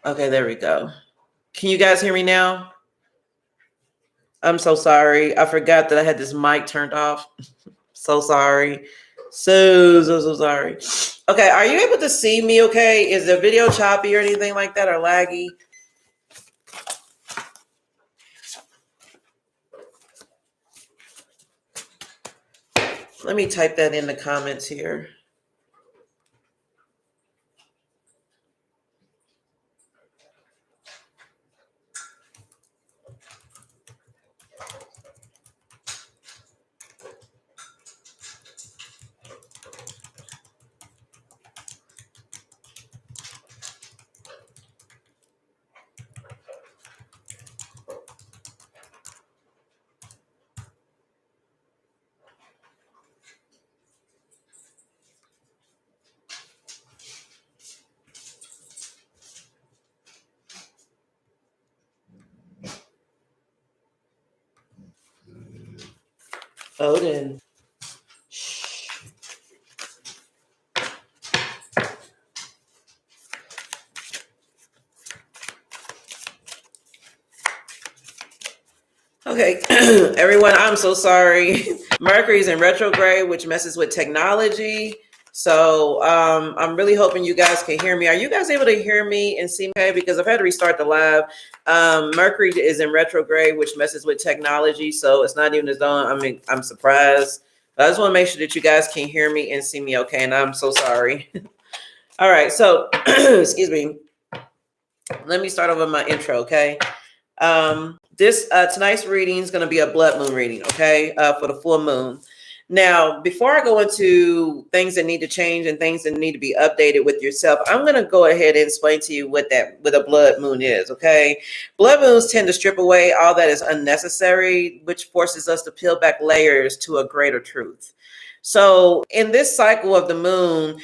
Okay, there we go. Can you guys hear me now? I'm so sorry. I forgot that I had this mic turned off. So sorry. So sorry. Okay, are you able to see me okay? Is the video choppy or anything like that or laggy? Let me type that in the comments here. Odin. Okay, everyone, I'm so sorry. Mercury's in retrograde, which messes with technology. So I'm really hoping you guys can hear me. Are you guys able to hear me and see me? Okay, because I've had to restart the live. Mercury is in retrograde, which messes with technology. So it's not even as though I'm surprised. But I just want to make sure that you guys can hear me and see me okay. And I'm so sorry. All right, so excuse me. Let me start over my intro, okay? This tonight's reading is going to be a blood moon reading, okay, for the full moon. Now, before I go into things that need to change and things that need to be updated with yourself, I'm going to go ahead and explain to you what a blood moon is, okay? Blood moons tend to strip away all that is unnecessary, which forces us to peel back layers to a greater truth. So in this cycle of the moon,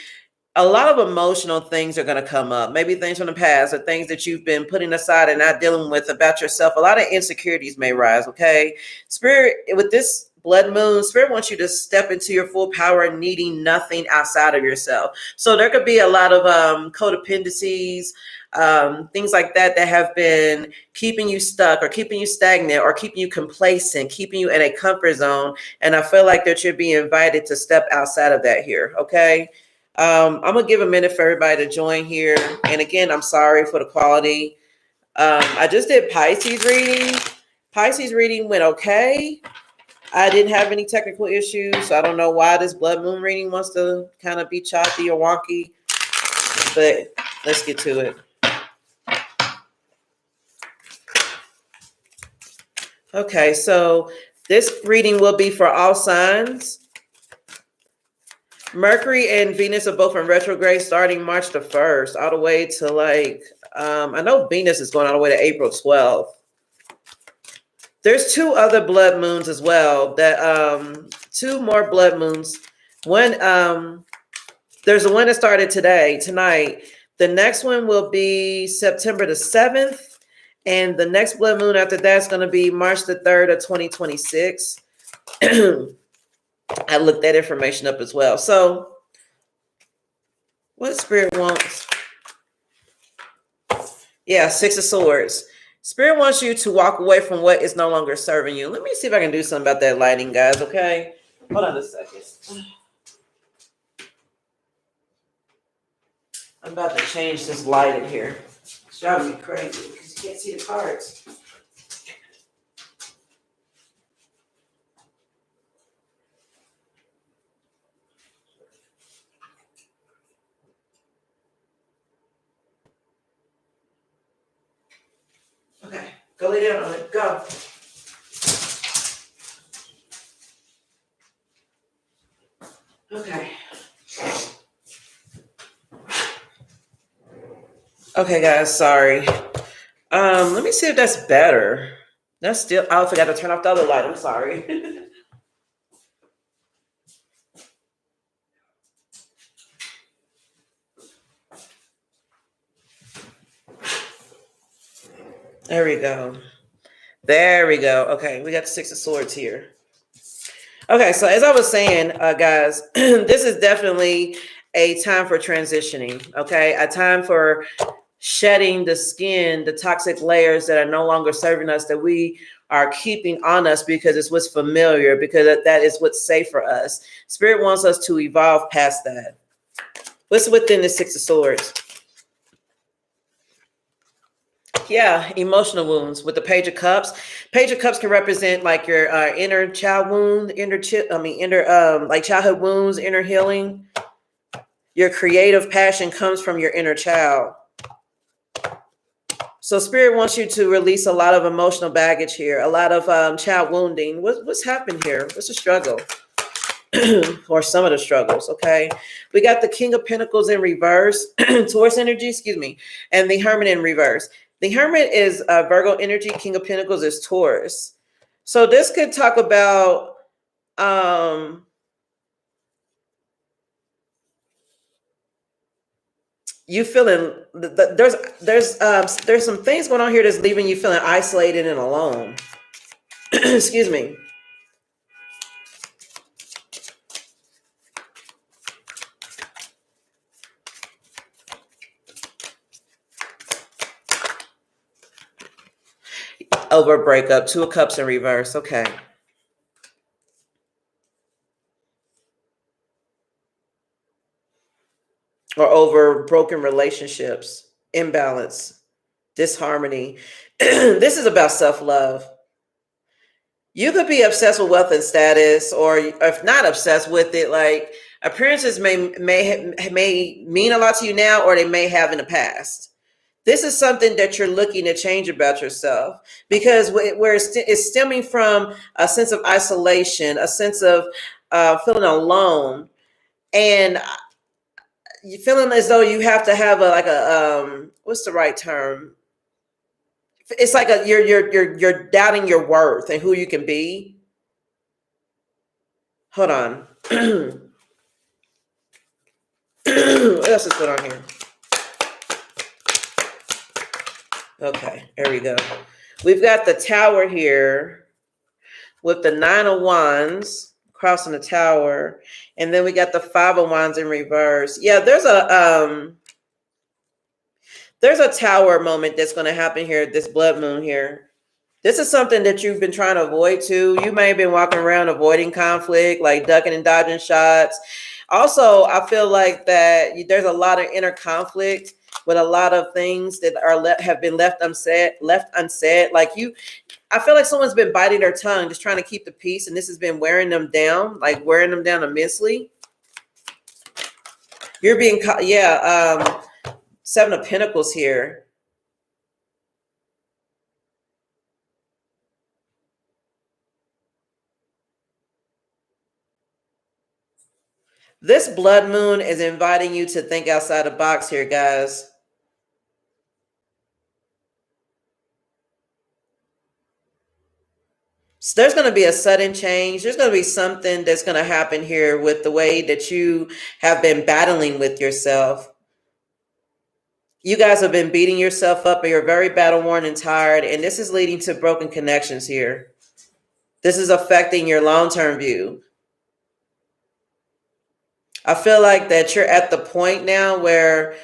a lot of emotional things are going to come up. Maybe things from the past or things that you've been putting aside and not dealing with about yourself. A lot of insecurities may rise, okay? Spirit, with this blood moon, Spirit wants you to step into your full power, needing nothing outside of yourself. So there could be a lot of codependencies, things like that have been keeping you stuck or keeping you stagnant or keeping you complacent, keeping you in a comfort zone. And I feel like that you're being invited to step outside of that here, okay? I'm gonna give a minute for everybody to join here. And again, I'm sorry for the quality. I just did Pisces reading. Pisces reading went okay. I didn't have any technical issues, so I don't know why this blood moon reading wants to kind of be choppy or wonky. But let's get to it. Okay, so this reading will be for all signs. Mercury and Venus are both in retrograde starting March the 1st, all the way to I know Venus is going all the way to April 12th. There's two other blood moons as well, two more blood moons. One, there's the one that started tonight. The next one will be September the 7th. And the next blood moon after that's going to be March the 3rd of 2026. I looked that information up as well. So what Spirit wants? Yeah, Six of Swords. Spirit wants you to walk away from what is no longer serving you. Let me see if I can do something about that lighting, guys, okay? Hold on a second. I'm about to change this light in here. It's driving me crazy because you can't see the cards. Okay, go lay down on it. Go. Okay. Okay, guys, sorry. Let me see if that's better. That's still, I forgot to turn off the other light. I'm sorry. There we go. There we go. Okay, we got the Six of Swords here. Okay, so as I was saying, guys, this is definitely a time for transitioning, okay? A time for shedding the skin, the toxic layers that are no longer serving us, that we are keeping on us because it's what's familiar, because that is what's safe for us. Spirit wants us to evolve past that. What's within the Six of Swords? Yeah, emotional wounds with the Page of Cups. Page of Cups can represent like your inner child wound, inner like childhood wounds, inner healing. Your creative passion comes from your inner child. So Spirit wants you to release a lot of emotional baggage here, a lot of child wounding. What's happened here? What's the struggle? Or some of the struggles, okay? We got the King of Pentacles in reverse, Taurus energy, excuse me, and the Hermit in reverse. The Hermit is Virgo energy, King of Pentacles is Taurus. So this could talk about you feeling there's some things going on here that's leaving you feeling isolated and alone. Excuse me. Over a breakup, Two of Cups in reverse. Okay. Or over broken relationships, imbalance, disharmony. This is about self-love. You could be obsessed with wealth and status, or if not obsessed with it, like appearances may mean a lot to you now, or they may have in the past. This is something that you're looking to change about yourself, because where it's stemming from a sense of isolation, a sense of feeling alone, and you feeling as though you have to have what's the right term? It's like you're doubting your worth and who you can be. Hold on. What else is going on here? Okay, there we go. We've got the Tower here with the Nine of Wands crossing the Tower, and then we got the Five of Wands in reverse. Yeah, there's a Tower moment that's going to happen here, this blood moon here. This is something that you've been trying to avoid too. You may have been walking around avoiding conflict, like ducking and dodging shots. Also, I feel like that there's a lot of inner conflict with a lot of things that have been left unsaid. Like I feel like someone's been biting their tongue, just trying to keep the peace, and this has been wearing them down, immensely. You're being, Seven of Pentacles here. This blood moon is inviting you to think outside the box here, guys. So there's going to be a sudden change. There's going to be something that's going to happen here with the way that you have been battling with yourself. You guys have been beating yourself up, and you're very battle worn and tired, and this is leading to broken connections here. This is affecting your long-term view. I feel like that you're at the point now where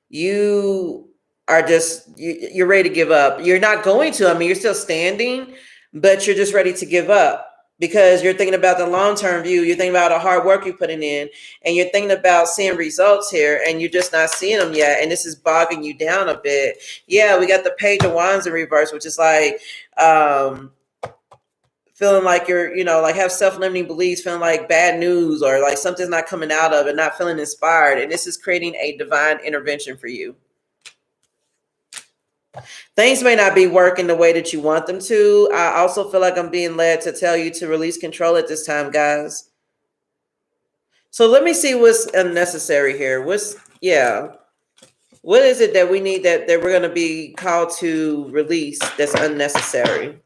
you are you're ready to give up. You're not going to, you're still standing, but you're just ready to give up because you're thinking about the long-term view. You're thinking about the hard work you're putting in, and you're thinking about seeing results here, and you're just not seeing them yet. And this is bogging you down a bit. Yeah, we got the Page of Wands in reverse, which is like, feeling like you're, like have self-limiting beliefs, feeling like bad news or like something's not coming out of it, not feeling inspired. And this is creating a divine intervention for you. Things may not be working the way that you want them to. I also feel like I'm being led to tell you to release control at this time, guys. So let me see what's unnecessary here. What is it that we need that we're going to be called to release that's unnecessary?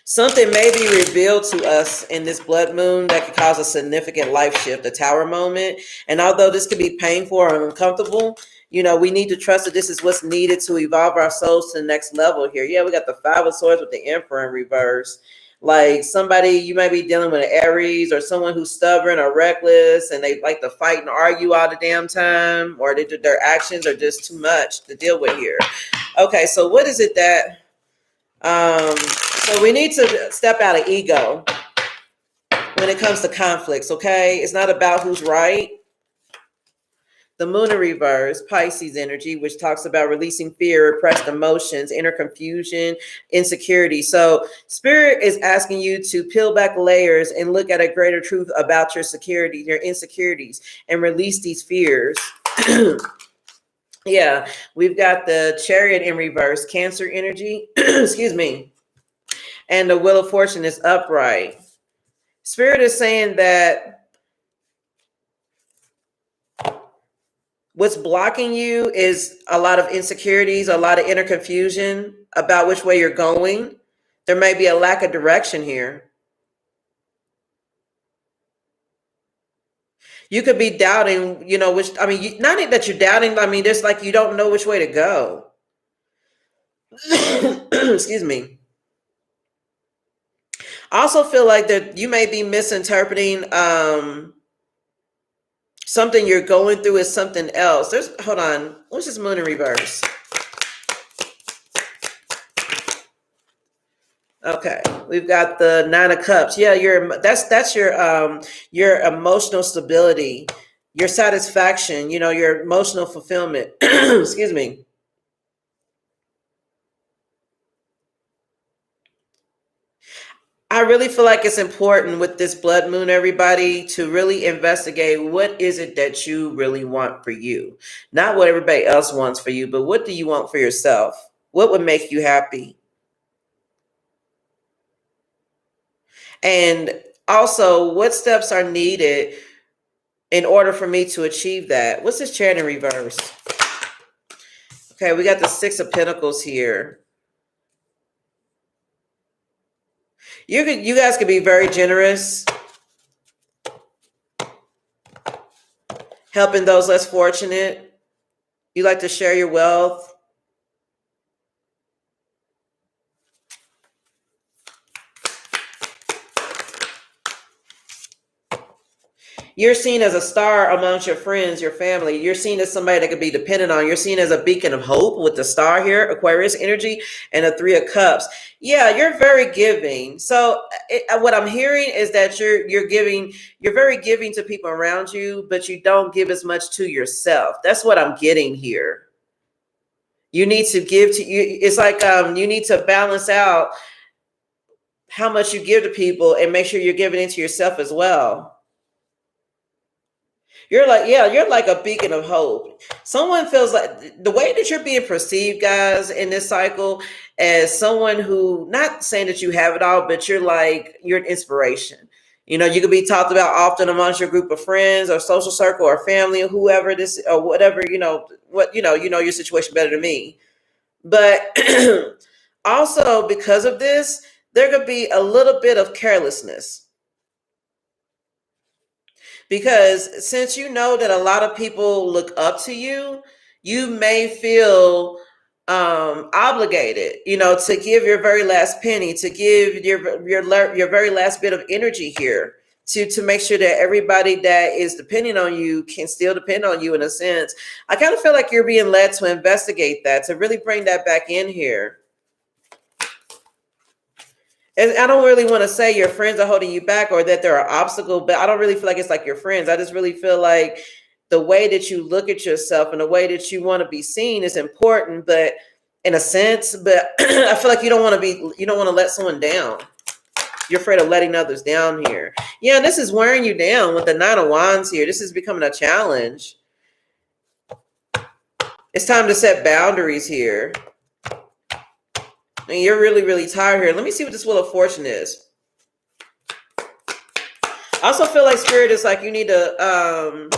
Something may be revealed to us in this blood moon that could cause a significant life shift, a Tower moment. And although this could be painful or uncomfortable, we need to trust that this is what's needed to evolve our souls to the next level here. Yeah, we got the Five of Swords with the Emperor in reverse. Like somebody, you might be dealing with an Aries or someone who's stubborn or reckless and they like to fight and argue all the damn time, or their actions are just too much to deal with here. Okay, so what is it that, so we need to step out of ego when it comes to conflicts, okay? It's not about who's right. The moon in reverse, Pisces energy, which talks about releasing fear, repressed emotions, inner confusion, insecurity. So spirit is asking you to peel back layers and look at a greater truth about your security, your insecurities, and release these fears. Yeah, we've got the Chariot in reverse, Cancer energy, excuse me, and the Wheel of Fortune is upright. Spirit is saying that what's blocking you is a lot of insecurities, a lot of inner confusion about which way you're going. There may be a lack of direction here. You could be doubting, you know, which, I mean, not that you're doubting, I mean, there's like you don't know which way to go. Excuse me. I also feel like that you may be misinterpreting something you're going through as something else. Hold on, what's this moon in reverse? Okay, we've got the Nine of Cups. Yeah, that's your emotional stability, your satisfaction, you know, your emotional fulfillment. Excuse me. I really feel like it's important with this blood moon, everybody, to really investigate what is it that you really want for you. Not what everybody else wants for you, but what do you want for yourself? What would make you happy? And also, what steps are needed in order for me to achieve that? What's this Chariot in reverse? Okay, we got the Six of Pentacles here. You guys could be very generous, helping those less fortunate. You like to share your wealth. You're seen as a star amongst your friends, your family. You're seen as somebody that could be dependent on. You're seen as a beacon of hope with the star here, Aquarius energy, and a Three of Cups. Yeah, you're very giving. So what I'm hearing is that you're very giving to people around you, but you don't give as much to yourself. That's what I'm getting here. You need to give to you. It's like you need to balance out how much you give to people and make sure you're giving into yourself as well. You're like a beacon of hope. Someone feels like the way that you're being perceived, guys, in this cycle, as someone who, not saying that you have it all, but you're an inspiration. You know, you could be talked about often amongst your group of friends or social circle or family or whoever this or whatever, you know your situation better than me. But also because of this, there could be a little bit of carelessness. Because since you know that a lot of people look up to you, you may feel obligated, you know, to give your very last penny, to give your very last bit of energy here, to make sure that everybody that is depending on you can still depend on you in a sense. I kind of feel like you're being led to investigate that, to really bring that back in here. And I don't really want to say your friends are holding you back or that they're an obstacle, but I don't really feel like it's like your friends. I just really feel like the way that you look at yourself and the way that you want to be seen is important, but in a sense, but I feel like you don't want to let someone down. You're afraid of letting others down here. Yeah, this is wearing you down with the Nine of Wands here. This is becoming a challenge. It's time to set boundaries here. And you're really, really tired here. Let me see what this Wheel of Fortune is. I also feel like Spirit is like you need to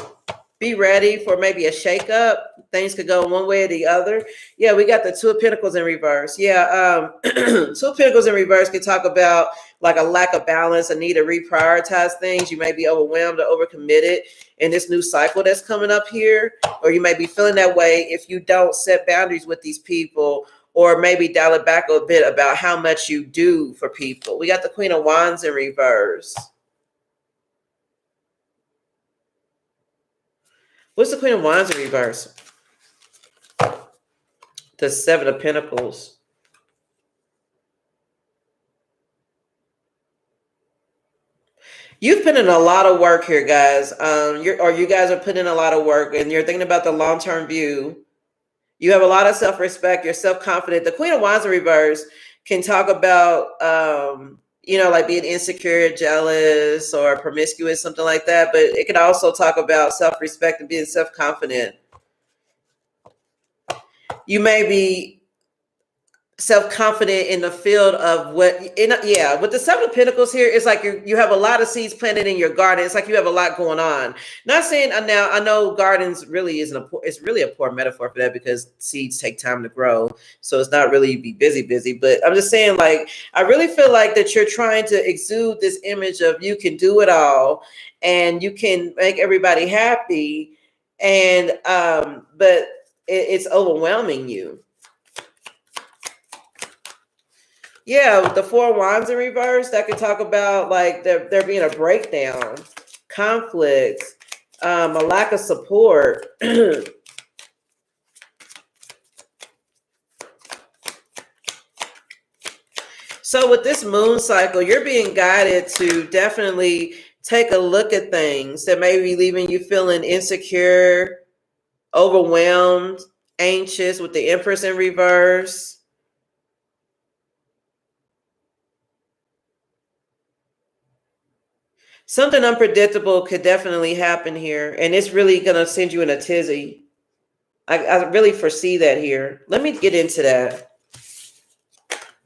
be ready for maybe a shakeup. Things could go one way or the other. Yeah, we got the Two of Pentacles in reverse. Yeah, Two of Pentacles in reverse can talk about like a lack of balance, a need to reprioritize things. You may be overwhelmed or overcommitted in this new cycle that's coming up here. Or you may be feeling that way if you don't set boundaries with these people, or maybe dial it back a bit about how much you do for people. We got the Queen of Wands in reverse. What's the Queen of Wands in reverse? The Seven of Pentacles. You've put in a lot of work here, guys. You guys are putting in a lot of work, and you're thinking about the long-term view. You have a lot of self-respect. You're self-confident. The Queen of Wands in reverse can talk about, like being insecure, jealous, or promiscuous, something like that. But it can also talk about self-respect and being self-confident. You may be self-confident in the field of with the Seven of Pentacles here, it's like you have a lot of seeds planted in your garden. It's like you have a lot going on. Not saying now, I know gardens really it's really a poor metaphor for that, because seeds take time to grow, so it's not really be busy, but I'm just saying, like, I really feel like that you're trying to exude this image of you can do it all and you can make everybody happy, and but it's overwhelming you. Yeah, with the Four of Wands in reverse, that could talk about like there being a breakdown, conflict, a lack of support. So with this moon cycle, you're being guided to definitely take a look at things that may be leaving you feeling insecure, overwhelmed, anxious, with the Empress in reverse. Something unpredictable could definitely happen here, and it's really going to send you in a tizzy. I really foresee that here. Let me get into that.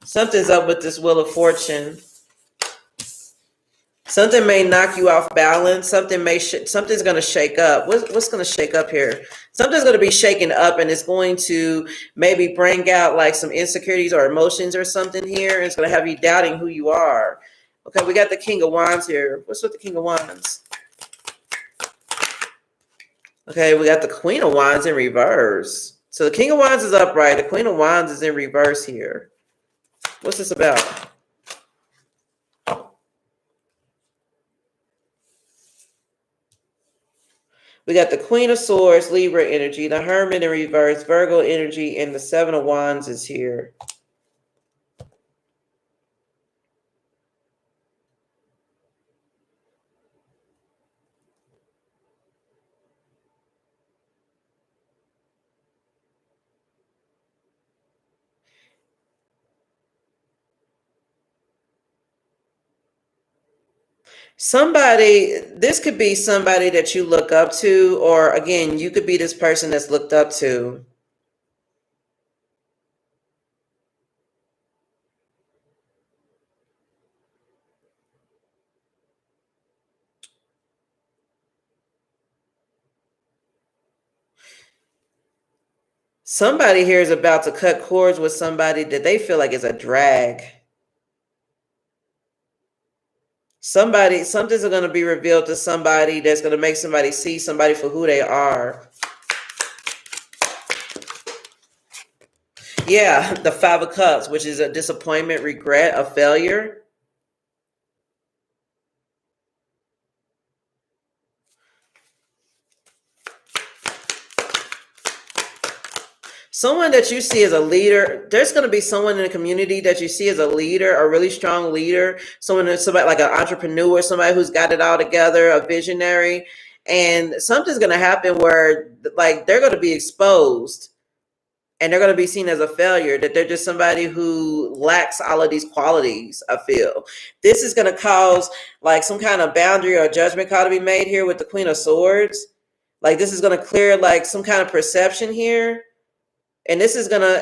Something's up with this Wheel of Fortune. Something may knock you off balance. Something's going to shake up. What's going to shake up here? Something's going to be shaken up, and it's going to maybe bring out like some insecurities or emotions or something here. It's going to have you doubting who you are. Okay, we got the King of Wands here. What's with the King of Wands? Okay, we got the Queen of Wands in reverse. So the King of Wands is upright. The Queen of Wands is in reverse here. What's this about? We got the Queen of Swords, Libra energy, the Hermit in reverse, Virgo energy, and the Seven of Wands is here. This could be somebody that you look up to, or again, you could be this person that's looked up to. Somebody here is about to cut cords with somebody that they feel like is a drag. Something's going to be revealed to somebody that's going to make somebody see somebody for who they are. Yeah, the Five of Cups, which is a disappointment, regret, a failure. Someone that you see as a leader. There's going to be someone in the community that you see as a leader, a really strong leader, somebody like an entrepreneur, somebody who's got it all together, a visionary. And something's going to happen where like they're going to be exposed and they're going to be seen as a failure, that they're just somebody who lacks all of these qualities, I feel. This is going to cause like some kind of boundary or judgment call to be made here with the Queen of Swords. Like this is going to clear like some kind of perception here. And this is gonna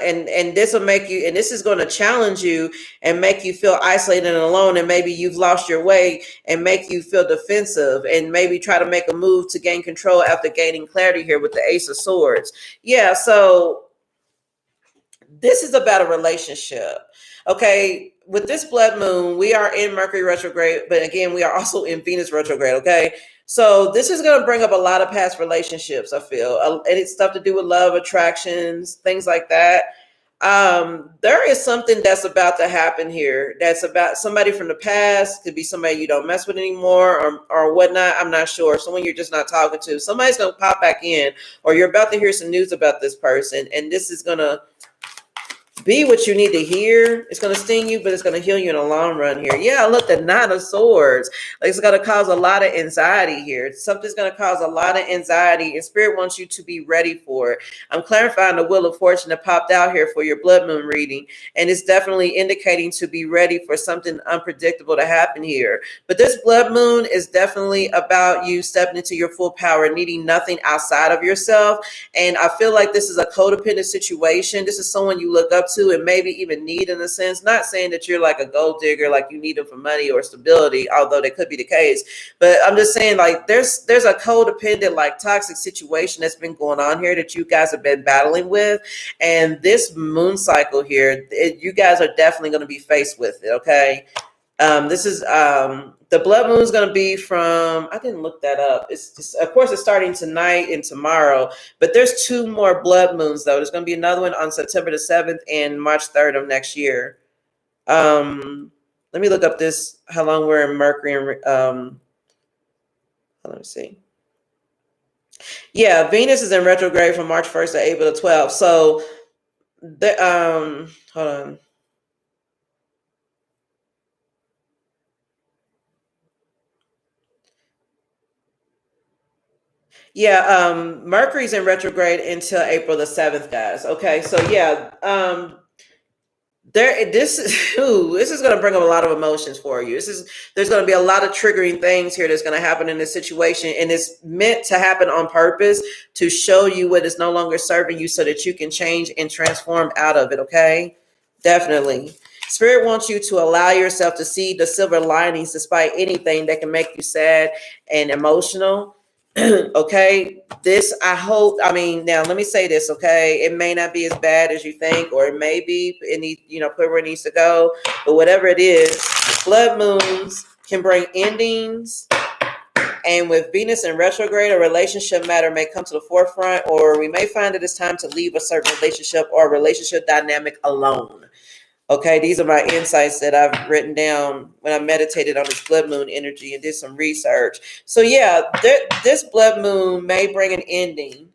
this will make you, and this is gonna challenge you and make you feel isolated and alone, and maybe you've lost your way and make you feel defensive and maybe try to make a move to gain control after gaining clarity here with the Ace of Swords. Yeah, so this is about a relationship. Okay, with this blood moon, we are in Mercury retrograde, but again, we are also in Venus retrograde, okay? So this is going to bring up a lot of past relationships, I feel. And it's stuff to do with love, attractions, things like that. There is something that's about to happen here. That's about somebody from the past. Could be somebody you don't mess with anymore, or whatnot. I'm not sure. Someone you're just not talking to. Somebody's gonna pop back in, or you're about to hear some news about this person, and this is gonna be what you need to hear. It's going to sting you, but it's going to heal you in the long run here. Yeah, look, the Nine of Swords. Like, it's going to cause a lot of anxiety here. Something's going to cause a lot of anxiety, and Spirit wants you to be ready for it. I'm clarifying the Wheel of Fortune that popped out here for your blood moon reading, and it's definitely indicating to be ready for something unpredictable to happen here. But this blood moon is definitely about you stepping into your full power, needing nothing outside of yourself. And I feel like this is a codependent situation. This is someone you look up to and maybe even need, in a sense. Not saying that you're like a gold digger, like you need them for money or stability, although that could be the case. But I'm just saying, like, there's a codependent, like, toxic situation that's been going on here that you guys have been battling with. And this moon cycle here, you guys are definitely going to be faced with it. Okay. This is the blood moon is going to be from, I didn't look that up. It's just, of course, it's starting tonight and tomorrow, but there's 2 more blood moons though. There's going to be another one on September the 7th and March 3rd of next year. Let me look up this, how long we're in Mercury and let me see. Yeah, Venus is in retrograde from March 1st to April the 12th. So the hold on. Yeah, Mercury's in retrograde until April the 7th, guys. Okay, so yeah, this is going to bring up a lot of emotions for you. There's going to be a lot of triggering things here that's going to happen in this situation, and it's meant to happen on purpose to show you what is no longer serving you so that you can change and transform out of it. Okay, definitely. Spirit wants you to allow yourself to see the silver linings despite anything that can make you sad and emotional. Okay, this, I hope, I mean, now let me say this, okay, it may not be as bad as you think, or it may be, it needs, put where it needs to go, but whatever it is, blood moons can bring endings. And with Venus in retrograde, a relationship matter may come to the forefront, or we may find that it's time to leave a certain relationship or a relationship dynamic alone. Okay, these are my insights that I've written down when I meditated on this blood moon energy and did some research. So yeah, this blood moon may bring an ending.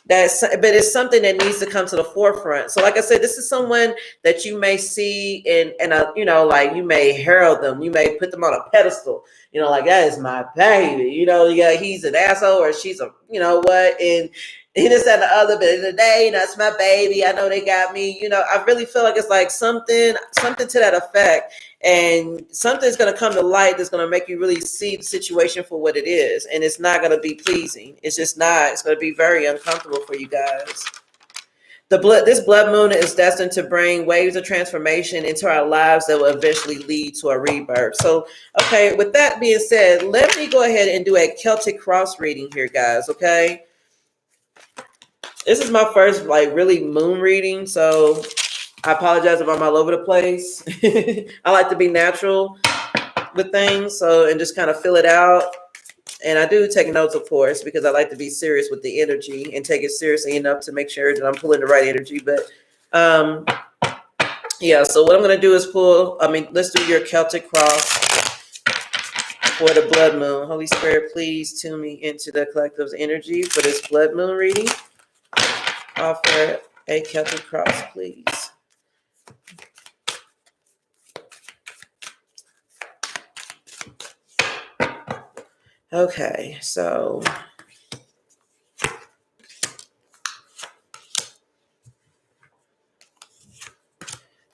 But it's something that needs to come to the forefront. So like I said, this is someone that you may see in a, like you may herald them. You may put them on a pedestal, like that is my baby. Yeah, he's an asshole or she's a, what, and this and the other, but in the day, that's my baby. I know they got me. I really feel like it's like something to that effect, and something's going to come to light that's going to make you really see the situation for what it is, and it's not going to be pleasing. It's just not. It's going to be very uncomfortable for you guys. This blood moon is destined to bring waves of transformation into our lives that will eventually lead to a rebirth. So, okay, with that being said, let me go ahead and do a Celtic cross reading here, guys. Okay. This is my first really moon reading, so I apologize if I'm all over the place. I like to be natural with things, and just kind of fill it out. And I do take notes, of course, because I like to be serious with the energy and take it seriously enough to make sure that I'm pulling the right energy. But yeah, so what I'm going to do is let's do your Celtic cross for the blood moon. Holy Spirit, please tune me into the collective's energy for this blood moon reading. Offer a Celtic cross, please. Okay, so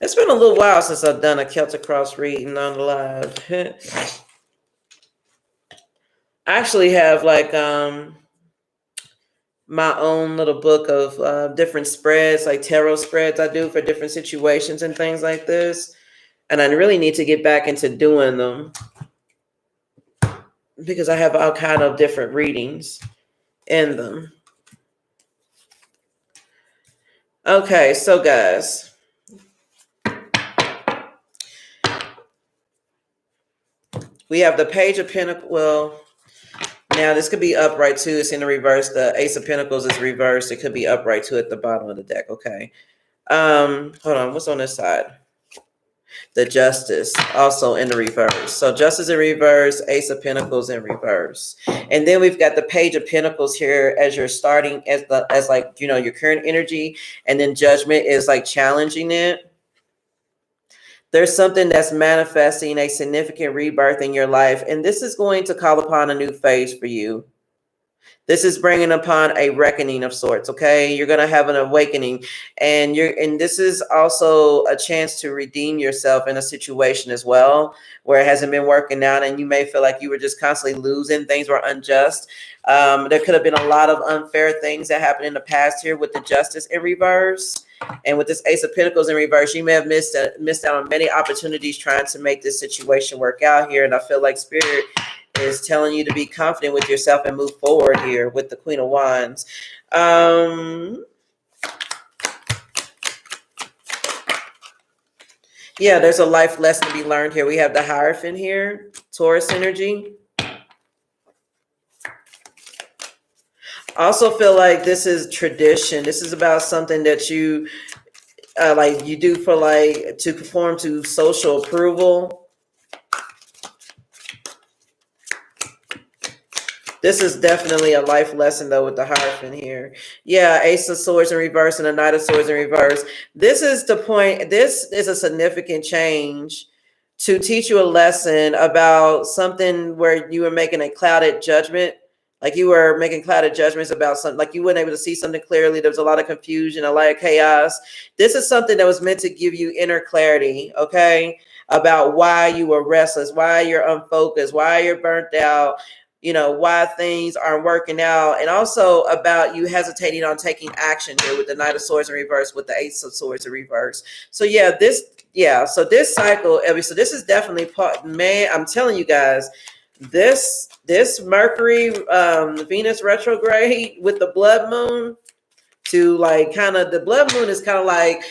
it's been a little while since I've done a Celtic cross reading on the live. I actually have my own little book of different spreads, like tarot spreads I do for different situations and things like this. And I really need to get back into doing them because I have all kind of different readings in them. Okay, so guys, we have the Page of Pentacles. Well, now this could be upright too. It's in the reverse. The Ace of Pentacles is reversed. It could be upright too at the bottom of the deck. Okay. Hold on, what's on this side? The Justice, also in the reverse. So Justice in reverse, Ace of Pentacles in reverse. And then we've got the Page of Pentacles here as you're starting, as like, you know, your current energy, and then Judgment is like challenging it. There's something that's manifesting a significant rebirth in your life, and this is going to call upon a new phase for you. This is bringing upon a reckoning of sorts, okay? You're going to have an awakening, and this is also a chance to redeem yourself in a situation as well where it hasn't been working out, and you may feel like you were just constantly losing, things were unjust. There could have been a lot of unfair things that happened in the past here with the Justice in reverse. And with this Ace of Pentacles in reverse, you may have missed out on many opportunities trying to make this situation work out here. And I feel like Spirit is telling you to be confident with yourself and move forward here with the Queen of Wands. Yeah, there's a life lesson to be learned here. We have the Hierophant here, Taurus energy. I also feel like this is tradition. This is about something that you like you do for like to conform to social approval. This is definitely a life lesson, though, with the Hierophant here. Yeah, Ace of Swords in reverse and a Knight of Swords in reverse. This is the point. This is a significant change to teach you a lesson about something where you were making a clouded judgment. Like you were making clouded judgments about something, like you weren't able to see something clearly. There was a lot of confusion, a lot of chaos. This is something that was meant to give you inner clarity, okay? About why you were restless, why you're unfocused, why you're burnt out, you know, why things aren't working out, and also about you hesitating on taking action here with the Knight of Swords in reverse, with the Ace of Swords in reverse. So so this cycle, so this is definitely part, man, I'm telling you guys, this Mercury, Venus retrograde with the blood moon to like the blood moon is kind of like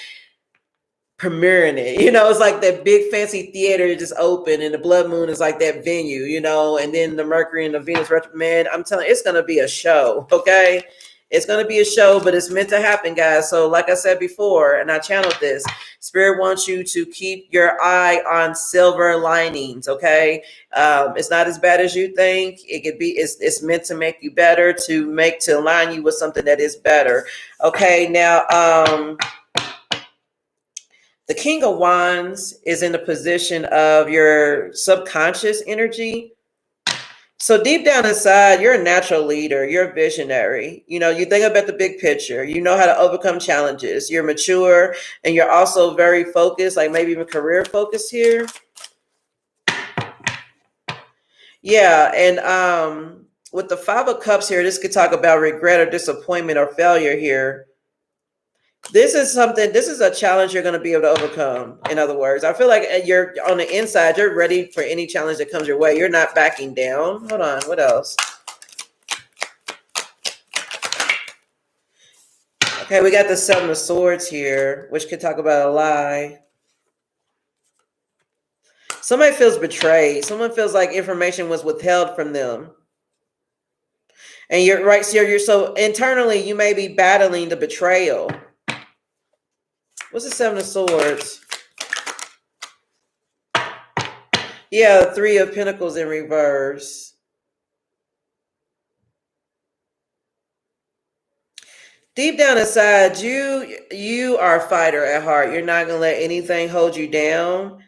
premiering it, you know, it's like that big fancy theater just open, and the blood moon is like that venue, you know, and then the Mercury and the Venus retro, man, I'm telling you, it's going to be a show, okay? It's going to be a show, but it's meant to happen, guys. So like I said before, and I channeled this, Spirit wants you to keep your eye on silver linings, okay? It's not as bad as you think. It could be, it's meant to make you better, to align you with something that is better. Okay, now, the King of Wands is in the position of your subconscious energy. So deep down inside, you're a natural leader. You're a visionary. You know, you think about the big picture. You know how to overcome challenges. You're mature, and you're also very focused, like maybe even career focused here. Yeah, and with the Five of Cups here, this could talk about regret or disappointment or failure here. This is a challenge you're going to be able to overcome. In other words, I feel like you're on the inside, you're ready for any challenge that comes your way. You're not backing down. Hold on, what else? Okay, we got the Seven of Swords here, which could talk about a lie. Somebody feels betrayed. Someone feels like information was withheld from them. And you're right, so internally you may be battling the betrayal. What's the Seven of Swords? Yeah, Three of Pentacles in reverse. Deep down inside, you are a fighter at heart. You're not going to let anything hold you down.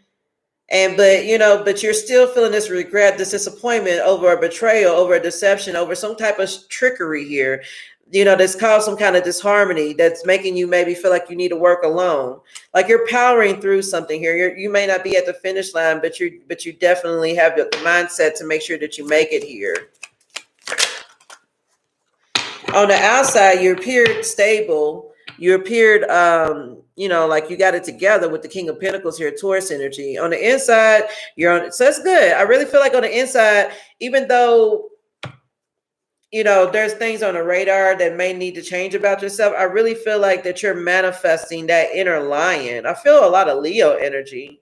But you're still feeling this regret, this disappointment over a betrayal, over a deception, over some type of trickery here. You know, that's caused some kind of disharmony that's making you maybe feel like you need to work alone. Like you're powering through something here. You may not be at the finish line, but you definitely have the mindset to make sure that you make it here. On the outside, you appeared stable. You appeared, like you got it together with the King of Pentacles here, Taurus energy. On the inside, so that's good. I really feel like on the inside, even though, you know, there's things on the radar that may need to change about yourself, I really feel like that you're manifesting that inner lion. I feel a lot of Leo energy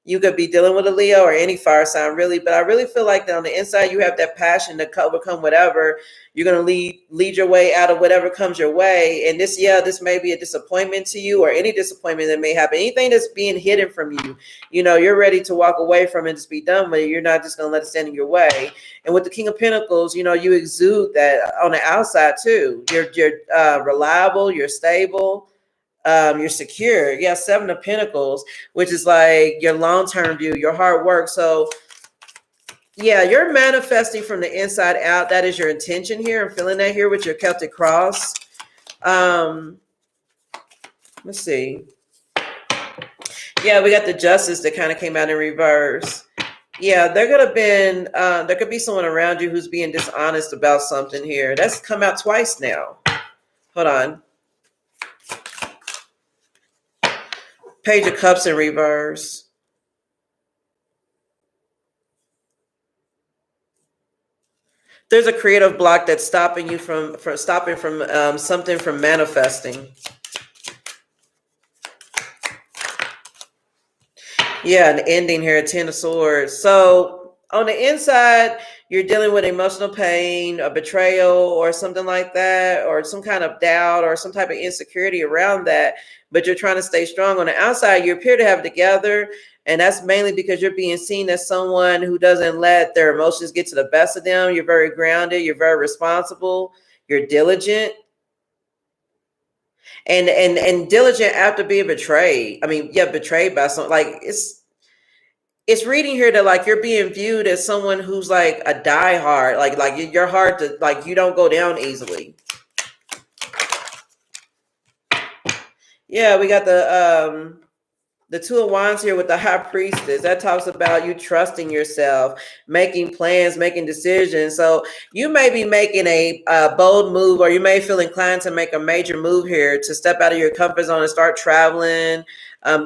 You could be dealing with a Leo or any fire sign, really. But I really feel like that on the inside, you have that passion to overcome whatever. You're going to lead your way out of whatever comes your way. And this may be a disappointment to you, or any disappointment that may happen. Anything that's being hidden from you, you're ready to walk away from it and just be done with it. You're not just going to let it stand in your way. And with the King of Pentacles, you exude that on the outside too. You're reliable, you're stable. You're secure. Yeah, Seven of Pentacles, which is like your long-term view, your hard work. So yeah, you're manifesting from the inside out. That is your intention here. I'm feeling that here with your Celtic cross. Let's see. Yeah, we got the Justice that kind of came out in reverse. Yeah, there could be someone around you who's being dishonest about something here. That's come out twice now. Hold on. Page of Cups in reverse. There's a creative block that's stopping you from something from manifesting. Yeah, an ending here, a Ten of Swords. So on the inside, you're dealing with emotional pain, a betrayal, or something like that, or some kind of doubt or some type of insecurity around that. But you're trying to stay strong. On the outside, you appear to have it together. And that's mainly because you're being seen as someone who doesn't let their emotions get to the best of them. You're very grounded. You're very responsible. You're diligent. And diligent after being betrayed. I mean, yeah, betrayed by someone. Like it's reading here that like you're being viewed as someone who's like a diehard. Like you're hard to, like, you don't go down easily. Yeah, we got the Two of Wands here with the High Priestess. That talks about you trusting yourself, making plans, making decisions. So you may be making a bold move, or you may feel inclined to make a major move here to step out of your comfort zone and start traveling,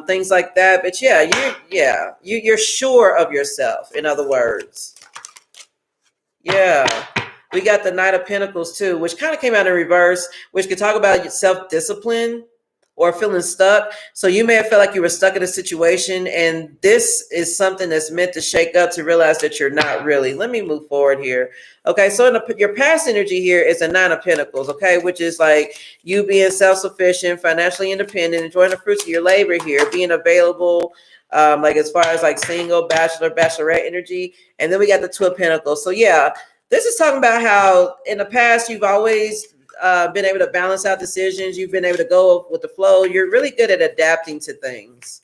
things like that. But you're sure of yourself, in other words. Yeah. We got the Knight of Pentacles too, which kind of came out in reverse, which could talk about self-discipline or feeling stuck. So you may have felt like you were stuck in a situation, and this is something that's meant to shake up, to realize that you're not really. Let me move forward here. Okay, so your past energy here is a Nine of Pentacles, okay, which is like you being self-sufficient, financially independent, enjoying the fruits of your labor here, being available, like as far as like single, bachelor, bachelorette energy. And then we got the Two of Pentacles. So yeah, this is talking about how in the past you've always been able to balance out decisions. You've been able to go with the flow. You're really good at adapting to things.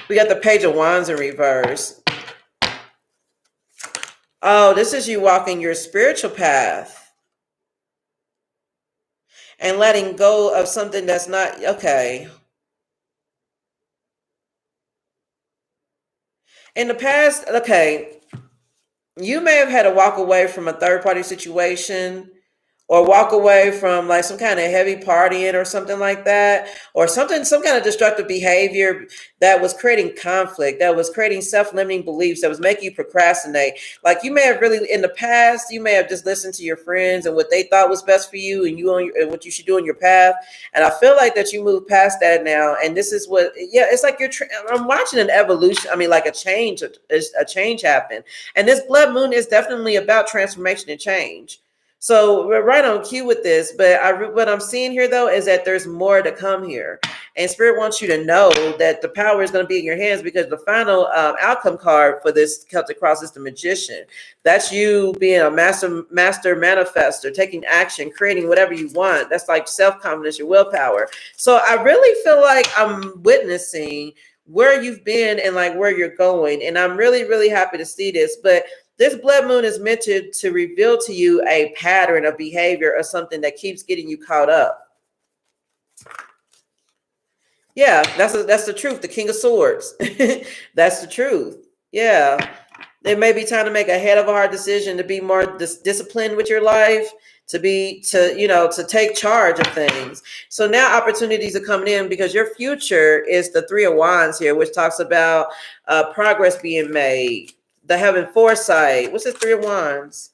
We got the Page of Wands in reverse. Oh, this is you walking your spiritual path and letting go of something that's not okay. In the past, okay, you may have had to walk away from a third-party situation, or walk away from like some kind of heavy partying or something like that, or some kind of destructive behavior that was creating conflict, that was creating self-limiting beliefs, that was making you procrastinate. Like you may have really, in the past, you may have just listened to your friends and what they thought was best for you, and what you should do on your path. And I feel like that you moved past that now. And this is what, yeah, it's like I'm watching an evolution. I mean, like a change happen. And this blood moon is definitely about transformation and change. So we're right on cue with this, but what I'm seeing here though is that there's more to come here, and Spirit wants you to know that the power is going to be in your hands, because the final outcome card for this Celtic cross is the Magician. That's you being a master manifester, taking action, creating whatever you want. That's like self-confidence, your willpower. So I really feel like I'm witnessing where you've been and like where you're going, and I'm really, really happy to see this. But this blood moon is meant to reveal to you a pattern of behavior or something that keeps getting you caught up. Yeah, that's the truth. The King of Swords. That's the truth. Yeah. It may be time to make a head of a hard decision, to be more disciplined with your life, to take charge of things. So now opportunities are coming in, because your future is the Three of Wands here, which talks about progress being made. The having foresight. What's the Three of Wands?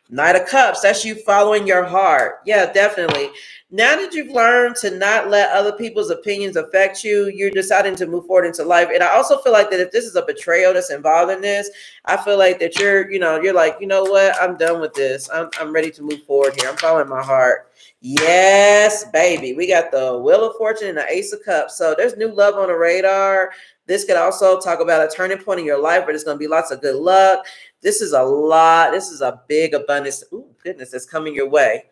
Knight of Cups, that's you following your heart. Yeah, definitely. Now that you've learned to not let other people's opinions affect you, you're deciding to move forward into life. And I also feel like that if this is a betrayal that's involved in this, I feel like that you're like, you know what? I'm done with this. I'm ready to move forward here. I'm following my heart. Yes, baby. We got the Wheel of Fortune and the Ace of Cups. So there's new love on the radar. This could also talk about a turning point in your life, but there's going to be lots of good luck. This is a lot. This is a big abundance. Oh, goodness, that's coming your way.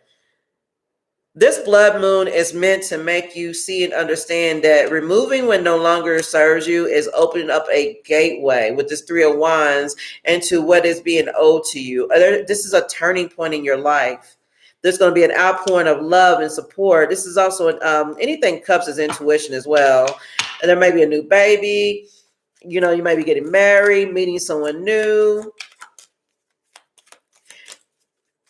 This blood moon is meant to make you see and understand that removing what no longer serves you is opening up a gateway with this Three of Wands into what is being owed to you. This is a turning point in your life. There's going to be an outpouring of love and support. This is also anything Cups is intuition as well. And there may be a new baby. You know, you may be getting married, meeting someone new.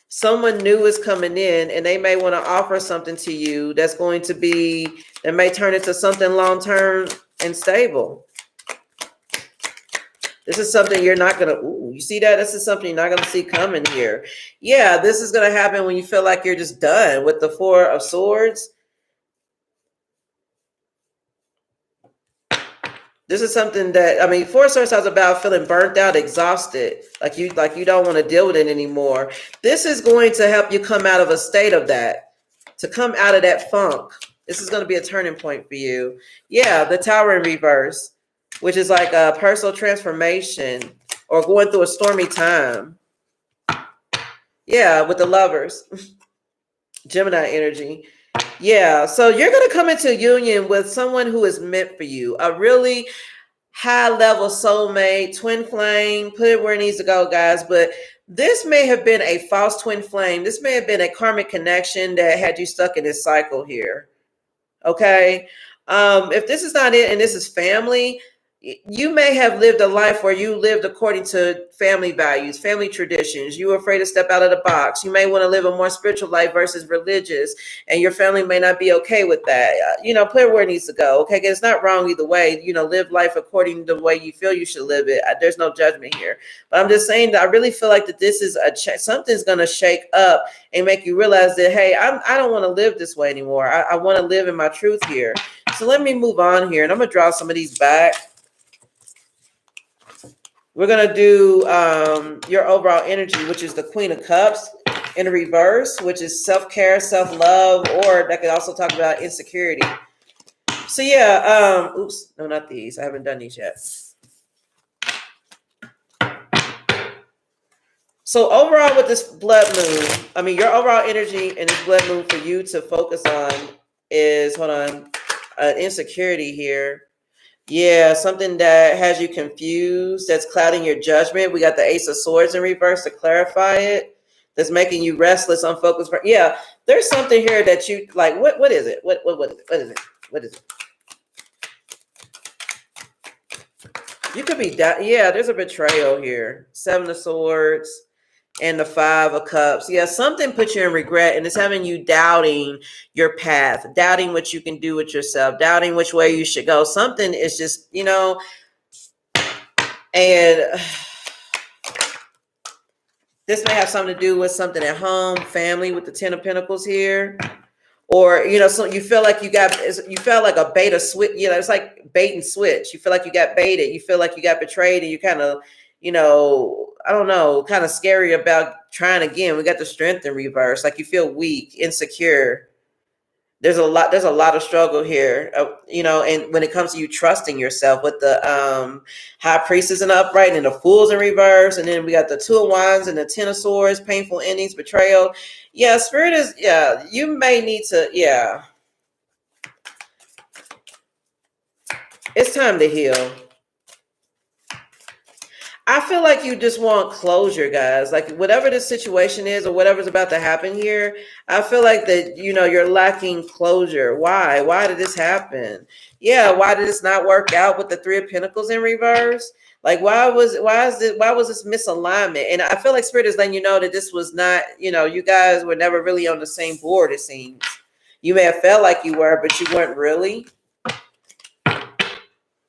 Someone new is coming in and they may want to offer something to you that's going to be, that may turn into something long-term and stable. This is something you're not going to, you see that? This is something you're not going to see coming here. Yeah, this is going to happen when you feel like you're just done with the Four of Swords. This is something that, I mean, Four of Swords is about feeling burnt out, exhausted, like you don't want to deal with it anymore. This is going to help you come out of a state of that, to come out of that funk. This is going to be a turning point for you. Yeah, the Tower in reverse, which is like a personal transformation or going through a stormy time. Yeah, with the Lovers, Gemini energy. Yeah, so you're going to come into union with someone who is meant for you, a really high-level soulmate, twin flame. Put it where it needs to go, guys. But this may have been a false twin flame. This may have been a karmic connection that had you stuck in this cycle here. Okay? If this is not it and this is family, you may have lived a life where you lived according to family values, family traditions. You were afraid to step out of the box. You may want to live a more spiritual life versus religious, and your family may not be okay with that. Put it where it needs to go. Okay, it's not wrong either way. Live life according to the way you feel you should live it. There's no judgment here, but I'm just saying that I really feel like that this is something's going to shake up and make you realize that, hey, I don't want to live this way anymore. I want to live in my truth here. So let me move on here, and I'm going to draw some of these back. We're going to do your overall energy, which is the Queen of Cups in reverse, which is self-care, self-love, or that could also talk about insecurity. So yeah, oops, no, not these. I haven't done these yet. So overall with this blood moon, your overall energy in this blood moon for you to focus on is, insecurity here. Yeah, something that has you confused, that's clouding your judgment. We got the Ace of Swords in reverse to clarify it. That's making you restless, unfocused. Yeah, there's something here that you like. What is it? What is it? What is it? What is it? You could be yeah, there's a betrayal here. Seven of Swords and the Five of Cups. Yeah, something put you in regret, and it's having you doubting your path, doubting what you can do with yourself, doubting which way you should go. Something is just, and this may have something to do with something at home, family, with the Ten of Pentacles here. Or, so you feel like you felt like a bait or switch, it's like bait and switch. You feel like you got baited. You feel like you got betrayed, and you kind of, I don't know, kind of scary about trying again. We got the Strength in reverse. Like you feel weak, insecure. There's a lot of struggle here, and when it comes to you trusting yourself with the High Priestess in the upright and the Fools in reverse. And then we got the Two of Wands and the Ten of Swords, painful endings, betrayal. Yeah, Spirit is, you may need to, it's time to heal. I feel like you just want closure, guys. Like whatever the situation is or whatever's about to happen here, I feel like that, you're lacking closure. Why? Why did this happen? Yeah, why did this not work out with the Three of Pentacles in reverse? Like why was this misalignment? And I feel like Spirit is letting you know that this was not, you guys were never really on the same board, it seems. You may have felt like you were, but you weren't really.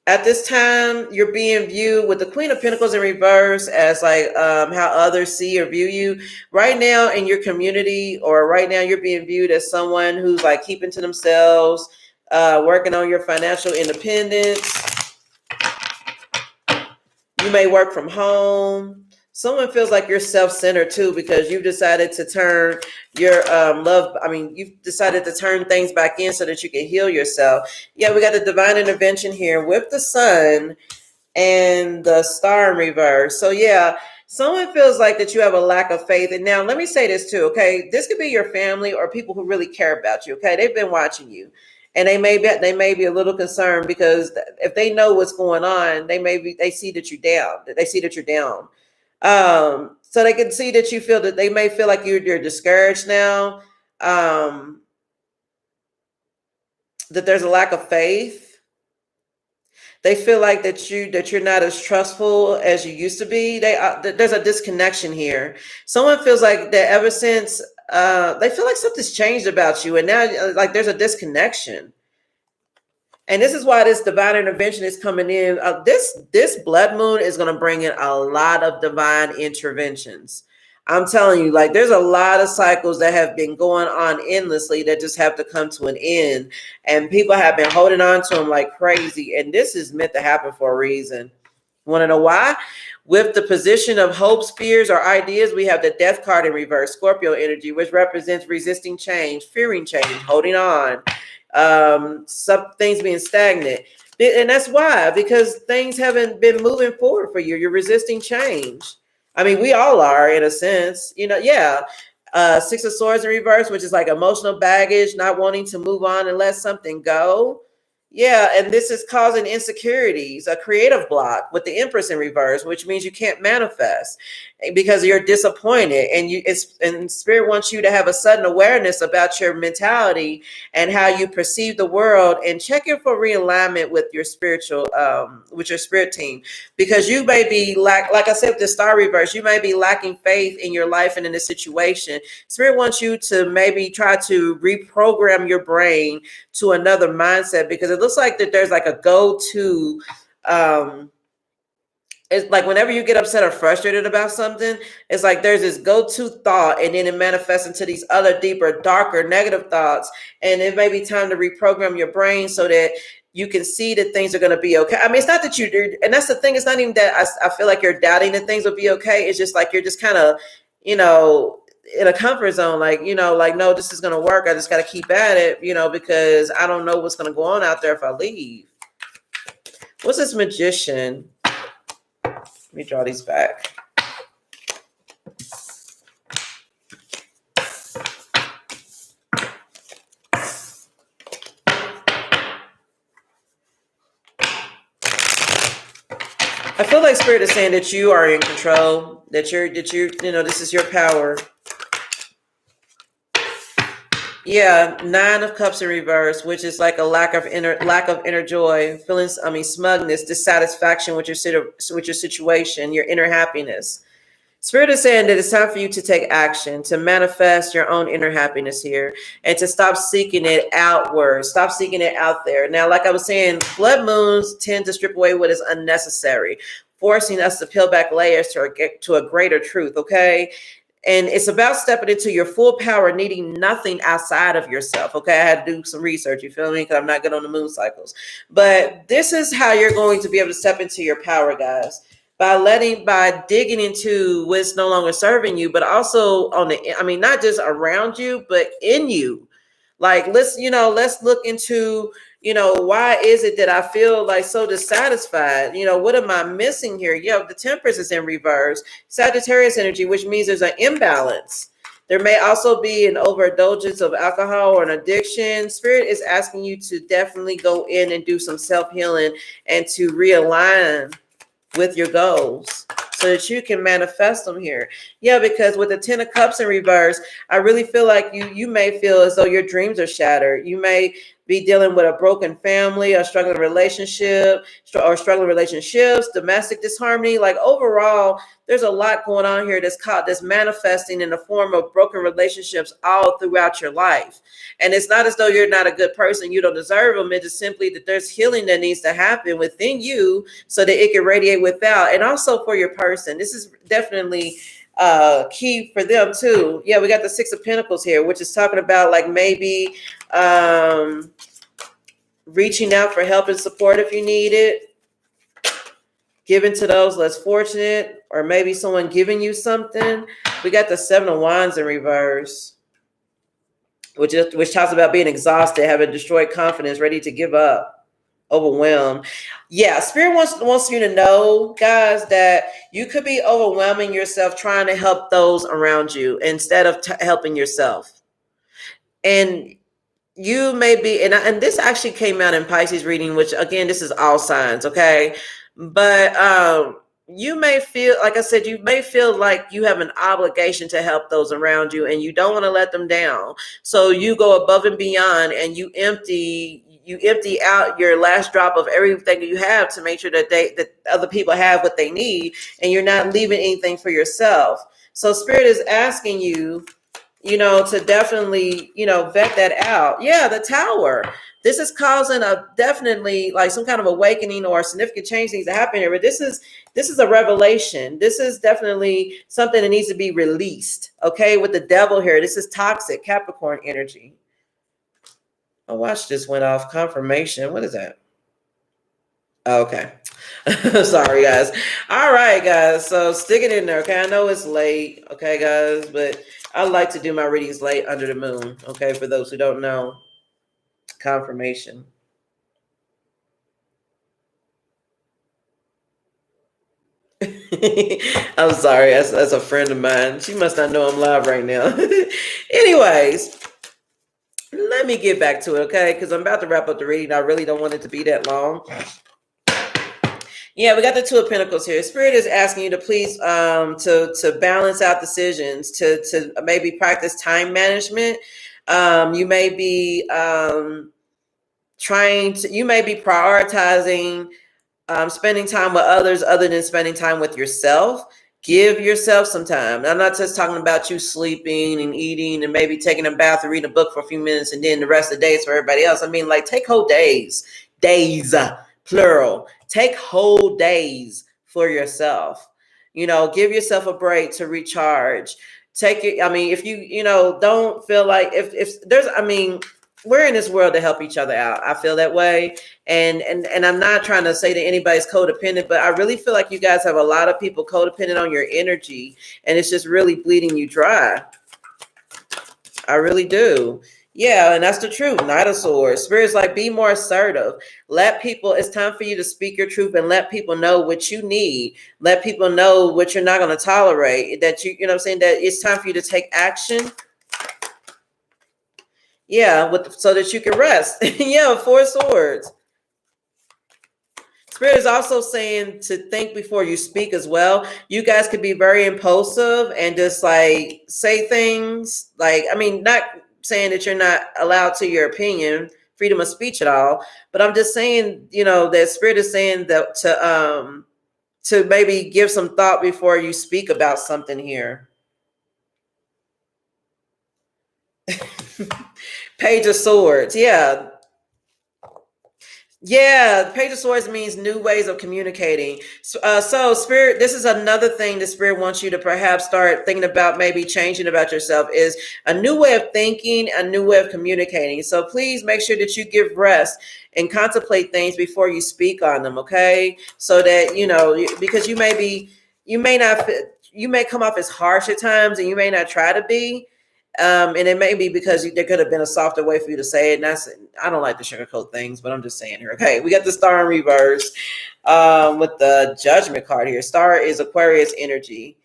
At this time, you're being viewed with the Queen of Pentacles in reverse as like how others see or view you. Right now in your community, or right now you're being viewed as someone who's like keeping to themselves, working on your financial independence. You may work from home. Someone feels like you're self-centered too, because you've decided to turn your you've decided to turn things back in so that you can heal yourself. Yeah, we got the divine intervention here with the sun and the star in reverse. So yeah, someone feels like that you have a lack of faith. And now let me say this too, okay? This could be your family or people who really care about you, okay? They've been watching you. And they may be a little concerned because if they know what's going on, they see that you're down. They see that you're down. So they can see that you feel that they may feel like you're discouraged now. That there's a lack of faith. They feel like that you're not as trustful as you used to be. There's a disconnection here. Someone feels like that ever since they feel like something's changed about you, and now like there's a disconnection. And this is why this divine intervention is coming in. This blood moon is going to bring in a lot of divine interventions. I'm telling you, like there's a lot of cycles that have been going on endlessly that just have to come to an end. And people have been holding on to them like crazy. And this is meant to happen for a reason. Want to know why? With the position of hopes, fears, or ideas, we have the death card in reverse, Scorpio energy, which represents resisting change, fearing change, holding on. Some things being stagnant. And that's why, because things haven't been moving forward for you. You're resisting change. I mean, we all are in a sense, yeah. Six of Swords in reverse, which is like emotional baggage, not wanting to move on and let something go. Yeah, and this is causing insecurities, a creative block with the Empress in reverse, which means you can't manifest because you're disappointed, and Spirit wants you to have a sudden awareness about your mentality and how you perceive the world, and check in for realignment with your with your spirit team, because you may be like I said, with the star reverse, you may be lacking faith in your life and in the situation. Spirit wants you to maybe try to reprogram your brain to another mindset, because it looks like that there's like a go-to it's like whenever you get upset or frustrated about something, it's like there's this go-to thought, and then it manifests into these other deeper, darker, negative thoughts. And it may be time to reprogram your brain so that you can see that things are going to be okay. I mean, it's not that and that's the thing. It's not even that I feel like you're doubting that things will be okay. It's just like you're just kind of, in a comfort zone, like, like, no, this is going to work. I just got to keep at it, because I don't know what's going to go on out there if I leave. What's this Magician? Let me draw these back. I feel like Spirit is saying that you are in control, that you're, this is your power. Yeah, 9 of Cups in reverse, which is like a lack of inner joy, feelings, smugness, dissatisfaction with your situation, your inner happiness. Spirit is saying that it's time for you to take action, to manifest your own inner happiness here, and to stop seeking it outward, stop seeking it out there. Now, like I was saying, blood moons tend to strip away what is unnecessary, forcing us to peel back layers to a greater truth, okay? And it's about stepping into your full power, needing nothing outside of yourself. Okay, I had to do some research, you feel me? Because I'm not good on the moon cycles. But this is how you're going to be able to step into your power, guys. By digging into what's no longer serving you, but also not just around you, but in you. Like, let's look into, why is it that I feel like so dissatisfied? What am I missing here? The Temperance is in reverse, Sagittarius energy, which means there's an imbalance. There may also be an overindulgence of alcohol or an addiction. Spirit is asking you to definitely go in and do some self-healing and to realign with your goals so that you can manifest them here. Yeah, because with the 10 of Cups in reverse, I really feel like you may feel as though your dreams are shattered. You may be dealing with a broken family, a struggling relationship, or struggling relationships, domestic disharmony. Like overall, there's a lot going on here that's manifesting in the form of broken relationships all throughout your life. And it's not as though you're not a good person, you don't deserve them. It is simply that there's healing that needs to happen within you so that it can radiate without. And also for your person, this is definitely key for them too. Yeah, we got the Six of Pentacles here, which is talking about like maybe reaching out for help and support if you need it, giving to those less fortunate, or maybe someone giving you something. We got the Seven of Wands in reverse, which talks about being exhausted, having destroyed confidence, ready to give up, overwhelmed. Yeah, Spirit wants you to know, guys, that you could be overwhelming yourself trying to help those around you instead of helping yourself. And you may be, and this actually came out in Pisces reading, which again, this is all signs, okay? But you may feel, like I said, you may feel like you have an obligation to help those around you and you don't want to let them down. So you go above and beyond and you empty out your last drop of everything you have to make sure that other people have what they need, and you're not leaving anything for yourself. So Spirit is asking you, to definitely, vet that out. Yeah, the Tower. This is causing definitely like some kind of awakening or significant change needs to happen here. But this is a revelation. This is definitely something that needs to be released. Okay, with the Devil here. This is toxic Capricorn energy. Oh, watch, this went off. Confirmation. What is that? Okay. Sorry, guys. All right, guys. So stick it in there. Okay, I know it's late. Okay, guys, but I like to do my readings late under the moon. Okay, for those who don't know. Confirmation. I'm sorry. That's a friend of mine. She must not know I'm live right now. Anyways, let me get back to it, okay? Because I'm about to wrap up the reading. I really don't want it to be that long. Yeah, we got the Two of Pentacles here. Spirit is asking you to please to balance out decisions, to maybe practice time management. You may be you may be prioritizing spending time with others other than spending time with yourself. Give yourself some time. I'm not just talking about you sleeping and eating and maybe taking a bath and reading a book for a few minutes and then the rest of the day is for everybody else. I mean, like, take whole days, plural. Take whole days for yourself. Give yourself a break to recharge. Take it. I mean, if you don't feel like if there's, I mean, we're in this world to help each other out. I feel that way. And I'm not trying to say that anybody's codependent, but I really feel like you guys have a lot of people codependent on your energy, and it's just really bleeding you dry. I really do. Yeah, and that's the truth. Knight of Swords. Spirit's like, be more assertive. It's time for you to speak your truth and let people know what you need. Let people know what you're not going to tolerate. That you know what I'm saying? That it's time for you to take action. Yeah, so that you can rest. Yeah, Four of Swords. Spirit is also saying to think before you speak as well. You guys could be very impulsive and just like say things like, I mean, not saying that you're not allowed to your opinion, freedom of speech at all, but I'm just saying, that Spirit is saying that to maybe give some thought before you speak about something here. Page of Swords. Yeah. Yeah, Page of Swords means new ways of communicating. So Spirit, this is another thing that Spirit wants you to perhaps start thinking about, maybe changing about yourself, is a new way of thinking, a new way of communicating. So please make sure that you give rest and contemplate things before you speak on them, okay? So that, because you may come off as harsh at times, and you may not try to be. And it may be because there could have been a softer way for you to say it. And I don't like to sugarcoat things, but I'm just saying here. Okay, we got the Star in reverse with the Judgment card here. Star is Aquarius energy.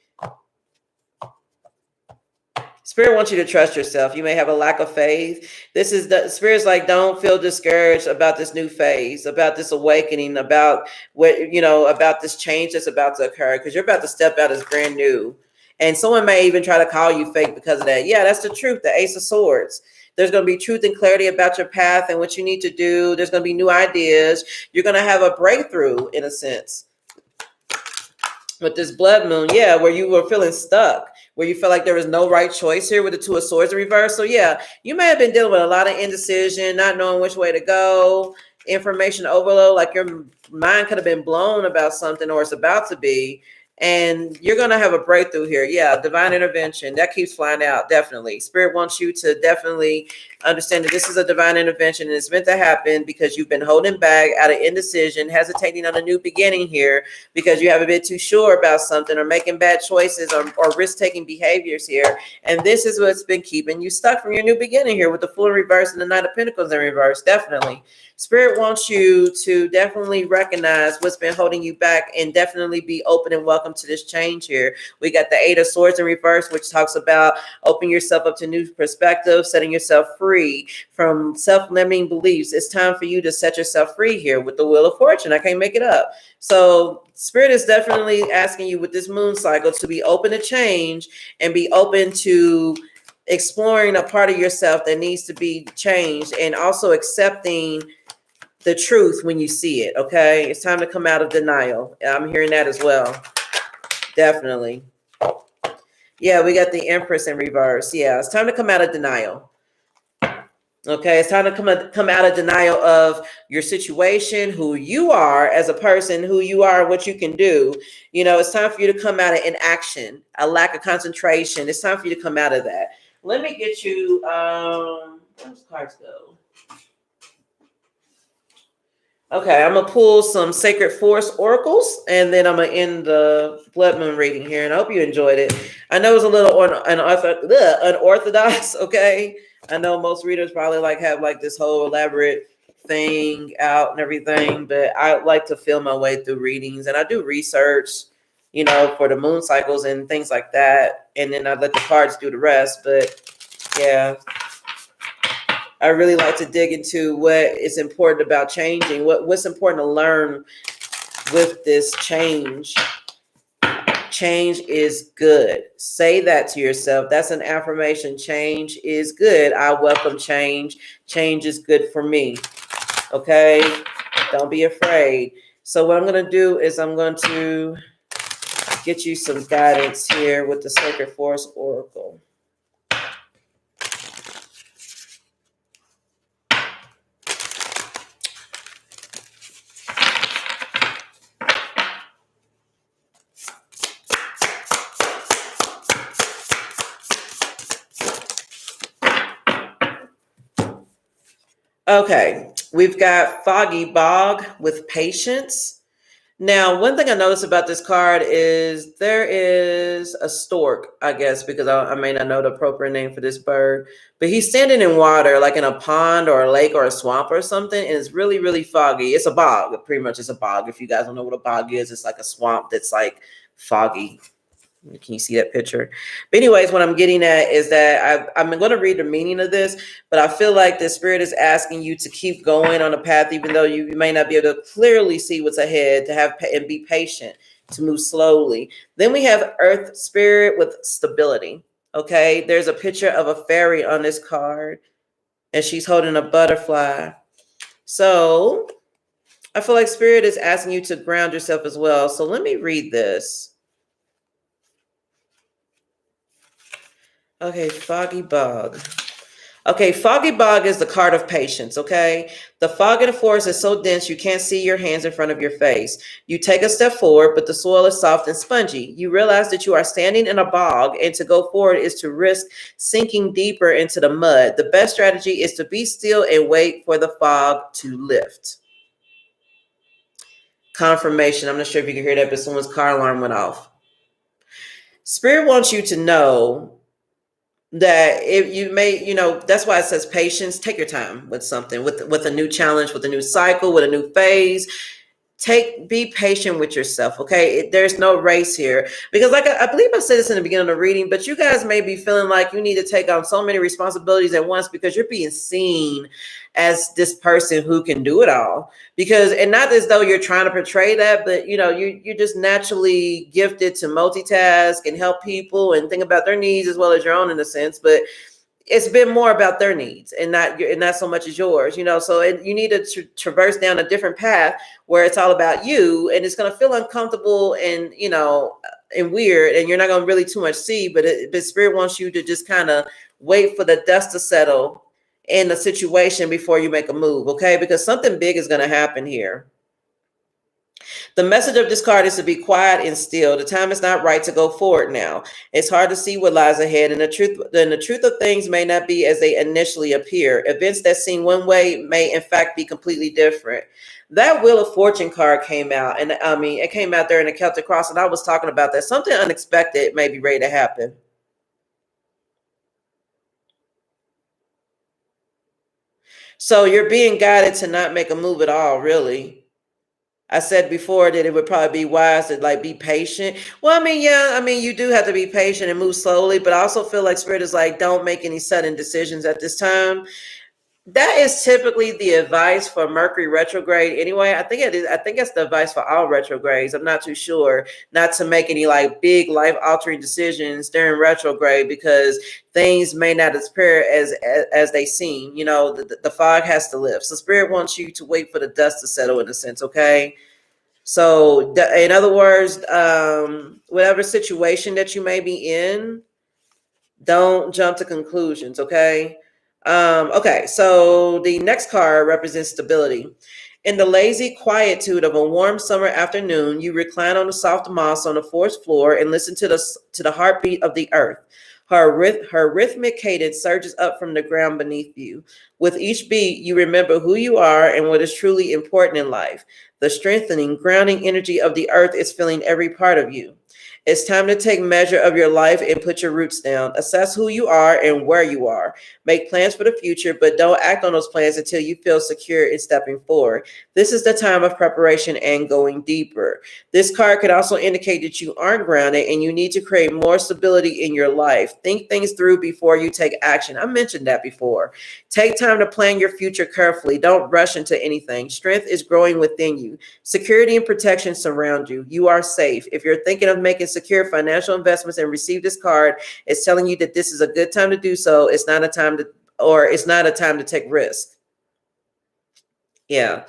Spirit wants you to trust yourself. You may have a lack of faith. This is the Spirit's like, don't feel discouraged about this new phase, about this awakening, about about this change that's about to occur, because you're about to step out as brand new. And someone may even try to call you fake because of that. Yeah, that's the truth. The Ace of Swords. There's going to be truth and clarity about your path and what you need to do. There's going to be new ideas. You're going to have a breakthrough in a sense with this blood moon. Yeah, where you were feeling stuck, where you felt like there was no right choice here with the Two of Swords in reverse. So yeah, you may have been dealing with a lot of indecision, not knowing which way to go, information overload, like your mind could have been blown about something or it's about to be. And you're going to have a breakthrough here. Yeah, divine intervention. That keeps flying out, definitely. Spirit wants you to definitely understand that this is a divine intervention and it's meant to happen because you've been holding back out of indecision, hesitating on a new beginning here because you have a bit too sure about something or making bad choices or risk-taking behaviors here. And this is what's been keeping you stuck from your new beginning here with the Fool in reverse and the Knight of Pentacles in reverse, definitely. Spirit wants you to definitely recognize what's been holding you back and definitely be open and welcome to this change here. We got the Eight of Swords in reverse, which talks about opening yourself up to new perspectives, setting yourself free from self-limiting beliefs. It's time for you to set yourself free here with the Wheel of Fortune. I can't make it up. So Spirit is definitely asking you with this moon cycle to be open to change and be open to exploring a part of yourself that needs to be changed and also accepting the truth when you see it. Okay, it's time to come out of denial. I'm hearing that as well. Definitely. Yeah, we got the Empress in reverse. Yeah, it's time to come out of denial. Okay, it's time to come out of denial of your situation, who you are as a person, who you are, what you can do. You know, it's time for you to come out of inaction, a lack of concentration. It's time for you to come out of that. Let me get you, where's cards go? Okay, I'm going to pull some Sacred Force oracles, and then I'm going to end the blood moon reading here, and I hope you enjoyed it. I know it's a little unorthodox, okay? I know most readers probably have this whole elaborate thing out and everything, but I like to feel my way through readings, and I do research, you know, for the moon cycles and things like that, and then I let the cards do the rest, but yeah. I really like to dig into what is important about changing, what's important to learn with this change. Change is good. Say that to yourself. That's an affirmation. Change is good. I welcome change. Change is good for me. Okay? Don't be afraid. So what I'm going to do is I'm going to get you some guidance here with the Sacred Force Oracle. Okay, we've got Foggy Bog with Patience. Now, one thing I noticed about this card is there is a stork, I guess, because I may not know the appropriate name for this bird, but he's standing in water, like in a pond or a lake or a swamp or something, and it's really, really foggy. It's a bog, pretty much it's a bog. If you guys don't know what a bog is, it's like a swamp that's like foggy. Can you see that picture? But anyways, what I'm getting at is that I'm going to read the meaning of this, but I feel like the Spirit is asking you to keep going on a path, even though you may not be able to clearly see what's ahead, to have and be patient, to move slowly. Then we have Earth Spirit with stability. Okay, there's a picture of a fairy on this card, and she's holding a butterfly. So I feel like Spirit is asking you to ground yourself as well. So let me read this. Okay, Foggy Bog. Okay, Foggy Bog is the card of patience, okay? The fog in the forest is so dense you can't see your hands in front of your face. You take a step forward, but the soil is soft and spongy. You realize that you are standing in a bog, and to go forward is to risk sinking deeper into the mud. The best strategy is to be still and wait for the fog to lift. Confirmation. I'm not sure if you can hear that, but someone's car alarm went off. Spirit wants you to know that if you may, you know, that's why it says patience. Take your time with something, with a new challenge, with a new cycle, with a new phase. be patient with yourself. Okay. There's no race here, because like I believe I said this in the beginning of the reading, but you guys may be feeling like you need to take on so many responsibilities at once because you're being seen as this person who can do it all. Because, and not as though you're trying to portray that, but you know, you're just naturally gifted to multitask and help people and think about their needs as well as your own in a sense. But it's been more about their needs and not so much as yours, you know. So you need to traverse down a different path where it's all about you, and it's going to feel uncomfortable and, you know, and weird, and you're not going to really too much see, but spirit wants you to just kind of wait for the dust to settle in the situation before you make a move. Okay, because something big is going to happen here. The message of this card is to be quiet and still. The time is not right to go forward now. It's hard to see what lies ahead, and the truth of things may not be as they initially appear. Events that seem one way may in fact be completely different. That Wheel of Fortune card came out, and I mean, it came out there in the Celtic Cross, and I was talking about that. Something unexpected may be ready to happen. So you're being guided to not make a move at all, really. I said before that it would probably be wise to like be patient. Well, I mean, yeah, I mean, you do have to be patient and move slowly, but I also feel like spirit is like, don't make any sudden decisions at this time. That is typically the advice for Mercury retrograde anyway. I think it is. I think that's the advice for all retrogrades. I'm not too sure not to make any like big life altering decisions during retrograde because things may not appear as they seem. You know, the fog has to lift. So spirit wants you to wait for the dust to settle in a sense. Okay. So in other words, whatever situation that you may be in, don't jump to conclusions. Okay. Okay, so the next card represents stability. In the lazy quietude of a warm summer afternoon, you recline on the soft moss on the forest floor and listen to the heartbeat of the earth. Her rhythmic cadence surges up from the ground beneath you. With each beat, you remember who you are and what is truly important in life. The strengthening, grounding energy of the earth is filling every part of you. It's time to take measure of your life and put your roots down. Assess who you are and where you are. Make plans for the future, but don't act on those plans until you feel secure in stepping forward. This is the time of preparation and going deeper. This card could also indicate that you aren't grounded and you need to create more stability in your life. Think things through before you take action. I mentioned that before. Take time to plan your future carefully. Don't rush into anything. Strength is growing within you. Security and protection surround you. You are safe. If you're thinking of making secure financial investments and receive this card, it's telling you that this is a good time to do so. It's not a time to take risk. Yeah.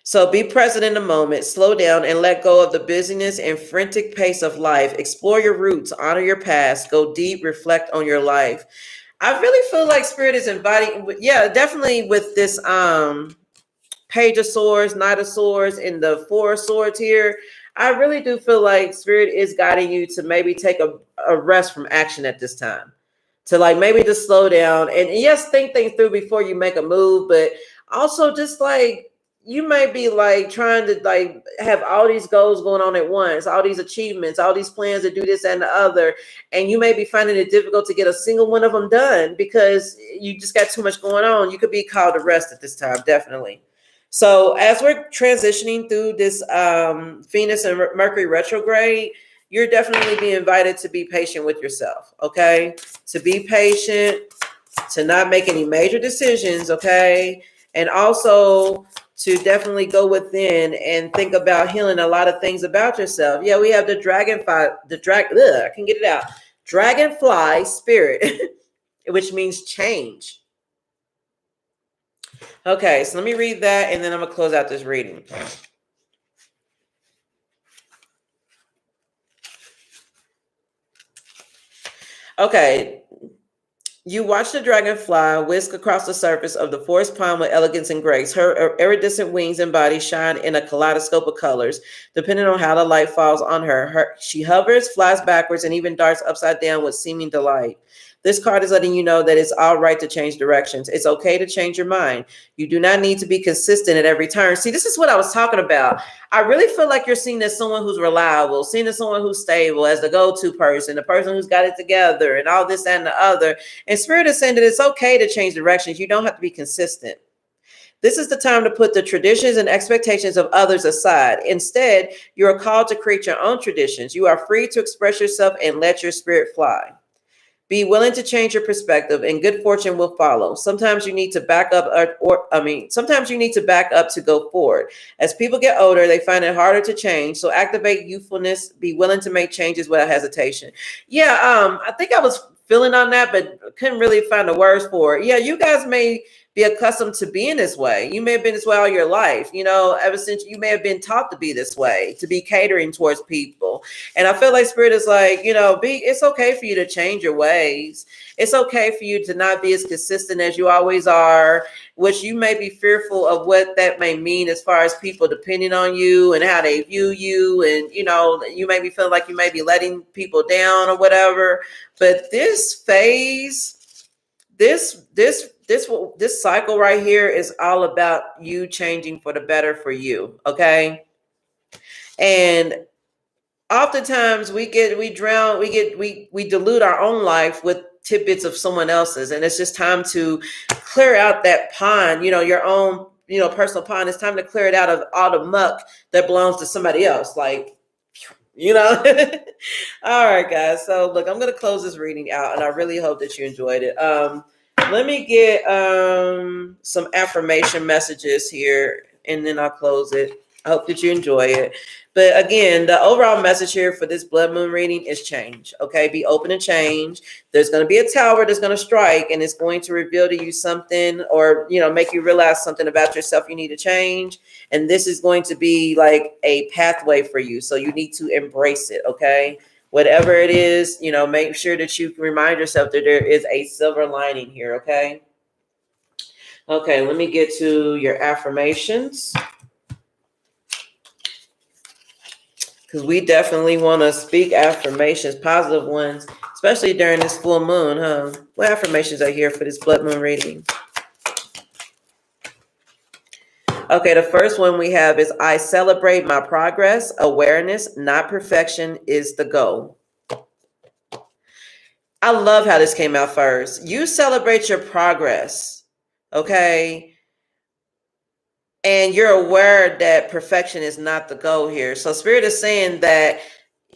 So be present in the moment, slow down and let go of the busyness and frantic pace of life. Explore your roots, honor your past, go deep, reflect on your life. I really feel like spirit is inviting, yeah, definitely with this Page of Swords, Knight of Swords, and the Four of Swords here. I really do feel like spirit is guiding you to maybe take a rest from action at this time. To like maybe just slow down and yes, think things through before you make a move, but also just like you may be like trying to like have all these goals going on at once, all these achievements, all these plans to do this and the other, and you may be finding it difficult to get a single one of them done because you just got too much going on. You could be called to rest at this time, definitely. So as we're transitioning through this Venus and Mercury retrograde, you're definitely being invited to be patient with yourself, okay? To be patient, to not make any major decisions, okay? And also to definitely go within and think about healing a lot of things about yourself. Yeah, we have the I can get it out. Dragonfly spirit, which means change. Okay, so let me read that and then I'm gonna close out this reading. Okay, you watch the dragonfly whisk across the surface of the forest pond with elegance and grace. Her iridescent wings and body shine in a kaleidoscope of colors, depending on how the light falls on her. She hovers, flies backwards, and even darts upside down with seeming delight. This card is letting you know that it's all right to change directions. It's okay to change your mind. You do not need to be consistent at every turn. See, this is what I was talking about. I really feel like you're seen as someone who's reliable, seen as someone who's stable, as the go-to person, the person who's got it together and all this and the other. And Spirit is saying that it's okay to change directions. You don't have to be consistent. This is the time to put the traditions and expectations of others aside. Instead, you are called to create your own traditions. You are free to express yourself and let your spirit fly. Be willing to change your perspective, and good fortune will follow. Sometimes you need to back up, sometimes you need to back up to go forward. As people get older, they find it harder to change. So activate youthfulness. Be willing to make changes without hesitation. Yeah, I think I was feeling on that, but couldn't really find the words for it. Yeah, you guys may be accustomed to being this way. You may have been this way all your life, ever since you may have been taught to be this way, to be catering towards people. And I feel like Spirit is like, it's okay for you to change your ways. It's okay for you to not be as consistent as you always are, which you may be fearful of what that may mean as far as people depending on you and how they view you. And, you may be feeling like you may be letting people down or whatever. But this phase, this cycle right here is all about you changing for the better for you. Okay. And oftentimes we dilute our own life with tidbits of someone else's. And it's just time to clear out that pond, your own, personal pond. It's time to clear it out of all the muck that belongs to somebody else. Like, all right, guys. So look, I'm going to close this reading out, and I really hope that you enjoyed it. Let me get some affirmation messages here, and then I'll close it. I hope that you enjoy it. But again, the overall message here for this blood moon reading is change. Okay, be open to change. There's going to be a tower that's going to strike, and it's going to reveal to you something, or make you realize something about yourself you need to change. And this is going to be like a pathway for you, so you need to embrace it. Okay, whatever it is, make sure that you can remind yourself that there is a silver lining here. Okay. Okay, let me get to your affirmations, because we definitely want to speak affirmations, positive ones, especially during this full moon, huh? What affirmations are here for this blood moon reading? Okay, the first one we have is, I celebrate my progress. Awareness, not perfection, is the goal. I love how this came out first. You celebrate your progress, okay? And you're aware that perfection is not the goal here. So Spirit is saying that,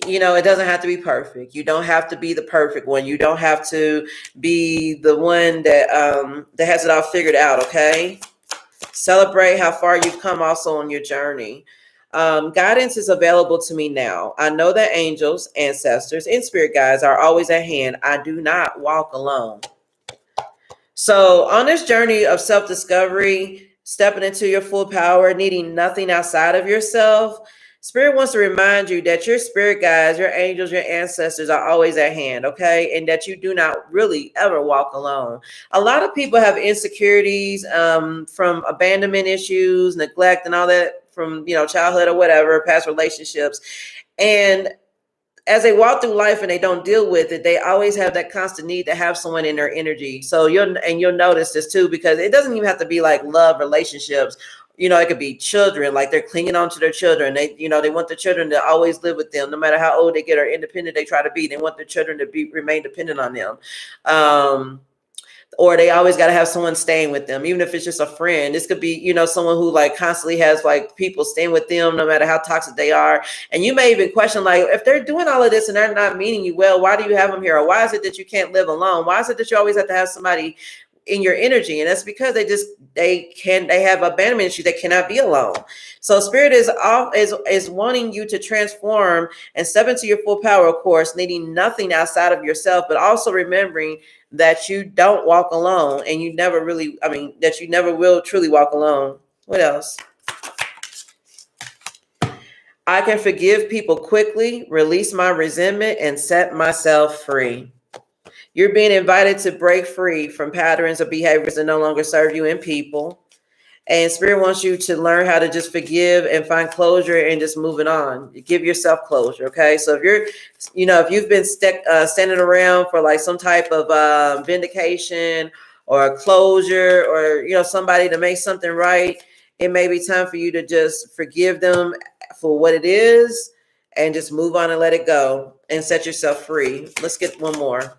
it doesn't have to be perfect. You don't have to be the perfect one. You don't have to be the one that has it all figured out, okay? Celebrate how far you've come also on your journey. Guidance is available to me now. I know that angels, ancestors, and spirit guides are always at hand. I do not walk alone. So on this journey of self-discovery, stepping into your full power, needing nothing outside of yourself, Spirit wants to remind you that your spirit guides, your angels, your ancestors are always at hand, okay? And that you do not really ever walk alone. A lot of people have insecurities from abandonment issues, neglect, and all that from, childhood or whatever, past relationships. And as they walk through life and they don't deal with it, they always have that constant need to have someone in their energy. So you'll notice this too, because it doesn't even have to be like love relationships. It could be children, like they're clinging on to their children. They want the children to always live with them, no matter how old they get or independent they try to be. They want their children to remain dependent on them. Or they always got to have someone staying with them, even if it's just a friend. This could be, someone who like constantly has like people staying with them, no matter how toxic they are. And you may even question, like, if they're doing all of this and they're not meaning you well, why do you have them here? Or why is it that you can't live alone? Why is it that you always have to have somebody in your energy? And that's because they have abandonment issues. They cannot be alone. So Spirit is wanting you to transform and step into your full power, of course, needing nothing outside of yourself, but also remembering that you don't walk alone, and that you never will truly walk alone. What else? I can forgive people quickly, release my resentment, and set myself free. You're being invited to break free from patterns or behaviors that no longer serve you and people. And Spirit wants you to learn how to just forgive and find closure and just moving on. Give yourself closure, okay? So if you've been standing around for like some type of vindication or closure, or somebody to make something right, it may be time for you to just forgive them for what it is and just move on and let it go and set yourself free. Let's get one more.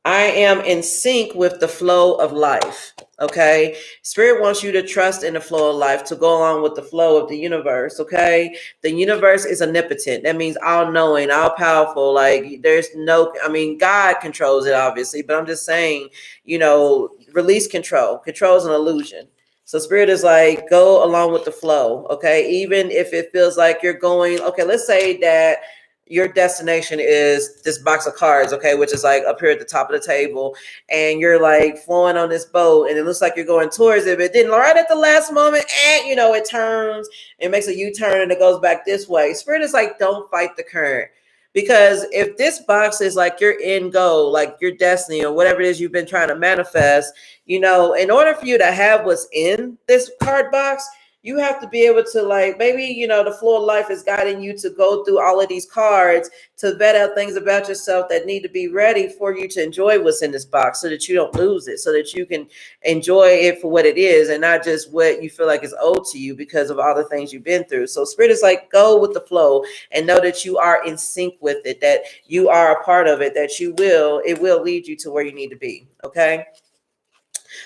I am in sync with the flow of life. Okay. Spirit wants you to trust in the flow of life, to go along with the flow of the universe. Okay. The universe is omnipotent. That means all knowing, all powerful. Like there's no, I mean, God controls it, obviously, but I'm just saying, you know, release control. Control is an illusion. So spirit is like, go along with the flow. Okay. Even if it feels like you're going, okay, let's say that your destination is this box of cards, okay, which is like up here at the top of the table, and you're like flowing on this boat, and it looks like you're going towards it, but it didn't, right at the last moment, and you know, it turns, it makes a U-turn, and it goes back this way. Spirit is like, don't fight the current. Because if this box is like your end goal, like your destiny or whatever it is you've been trying to manifest, you know, in order for you to have what's in this card box, you have to be able to, like, maybe, you know, the flow of life is guiding you to go through all of these cards to vet out things about yourself that need to be ready for you to enjoy what's in this box, so that you don't lose it, so that you can enjoy it for what it is and not just what you feel like is owed to you because of all the things you've been through. So spirit is like, go with the flow and know that you are in sync with it, that you are a part of it, that it will lead you to where you need to be. Okay.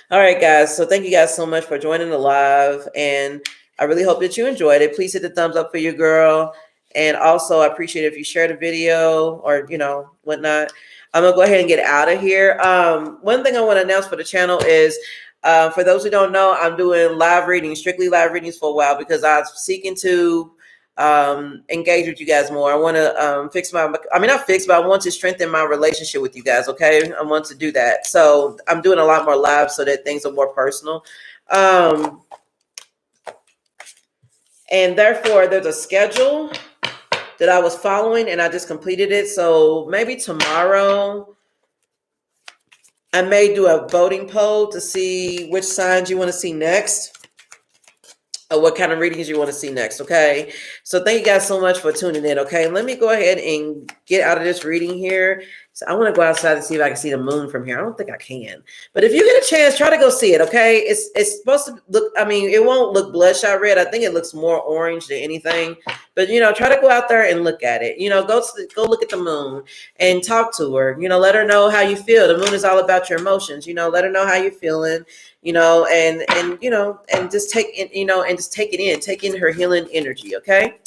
All right, guys. So thank you guys so much for joining the live. And I really hope that you enjoyed it. Please hit the thumbs up for your girl. And also, I appreciate it if you share the video or, you know, whatnot. I'm going to go ahead and get out of here. One thing I want to announce for the channel is, for those who don't know, I'm doing live readings, strictly live readings for a while, because I'm seeking to engage with you guys more. I want to I want to strengthen my relationship with you guys. Okay. I want to do that. So I'm doing a lot more live so that things are more personal. And therefore there's a schedule that I was following and I just completed it. So maybe tomorrow I may do a voting poll to see which signs you want to see next, or what kind of readings you want to see next. Okay. So thank you guys so much for tuning in. Okay. Let me go ahead and get out of this reading here. So I want to go outside and see if I can see the moon from here. I don't think I can, but if you get a chance, try to go see it. Okay. It's supposed to look, I mean, it won't look bloodshot red. I think it looks more orange than anything, but you know, try to go out there and look at it. You know, go look at the moon and talk to her, you know, let her know how you feel. The moon is all about your emotions, you know, let her know how you're feeling, you know, and you know, and just take it, you know, and just take in her healing energy. Okay.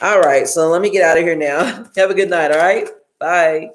All right. So let me get out of here now. Have a good night. All right. Bye.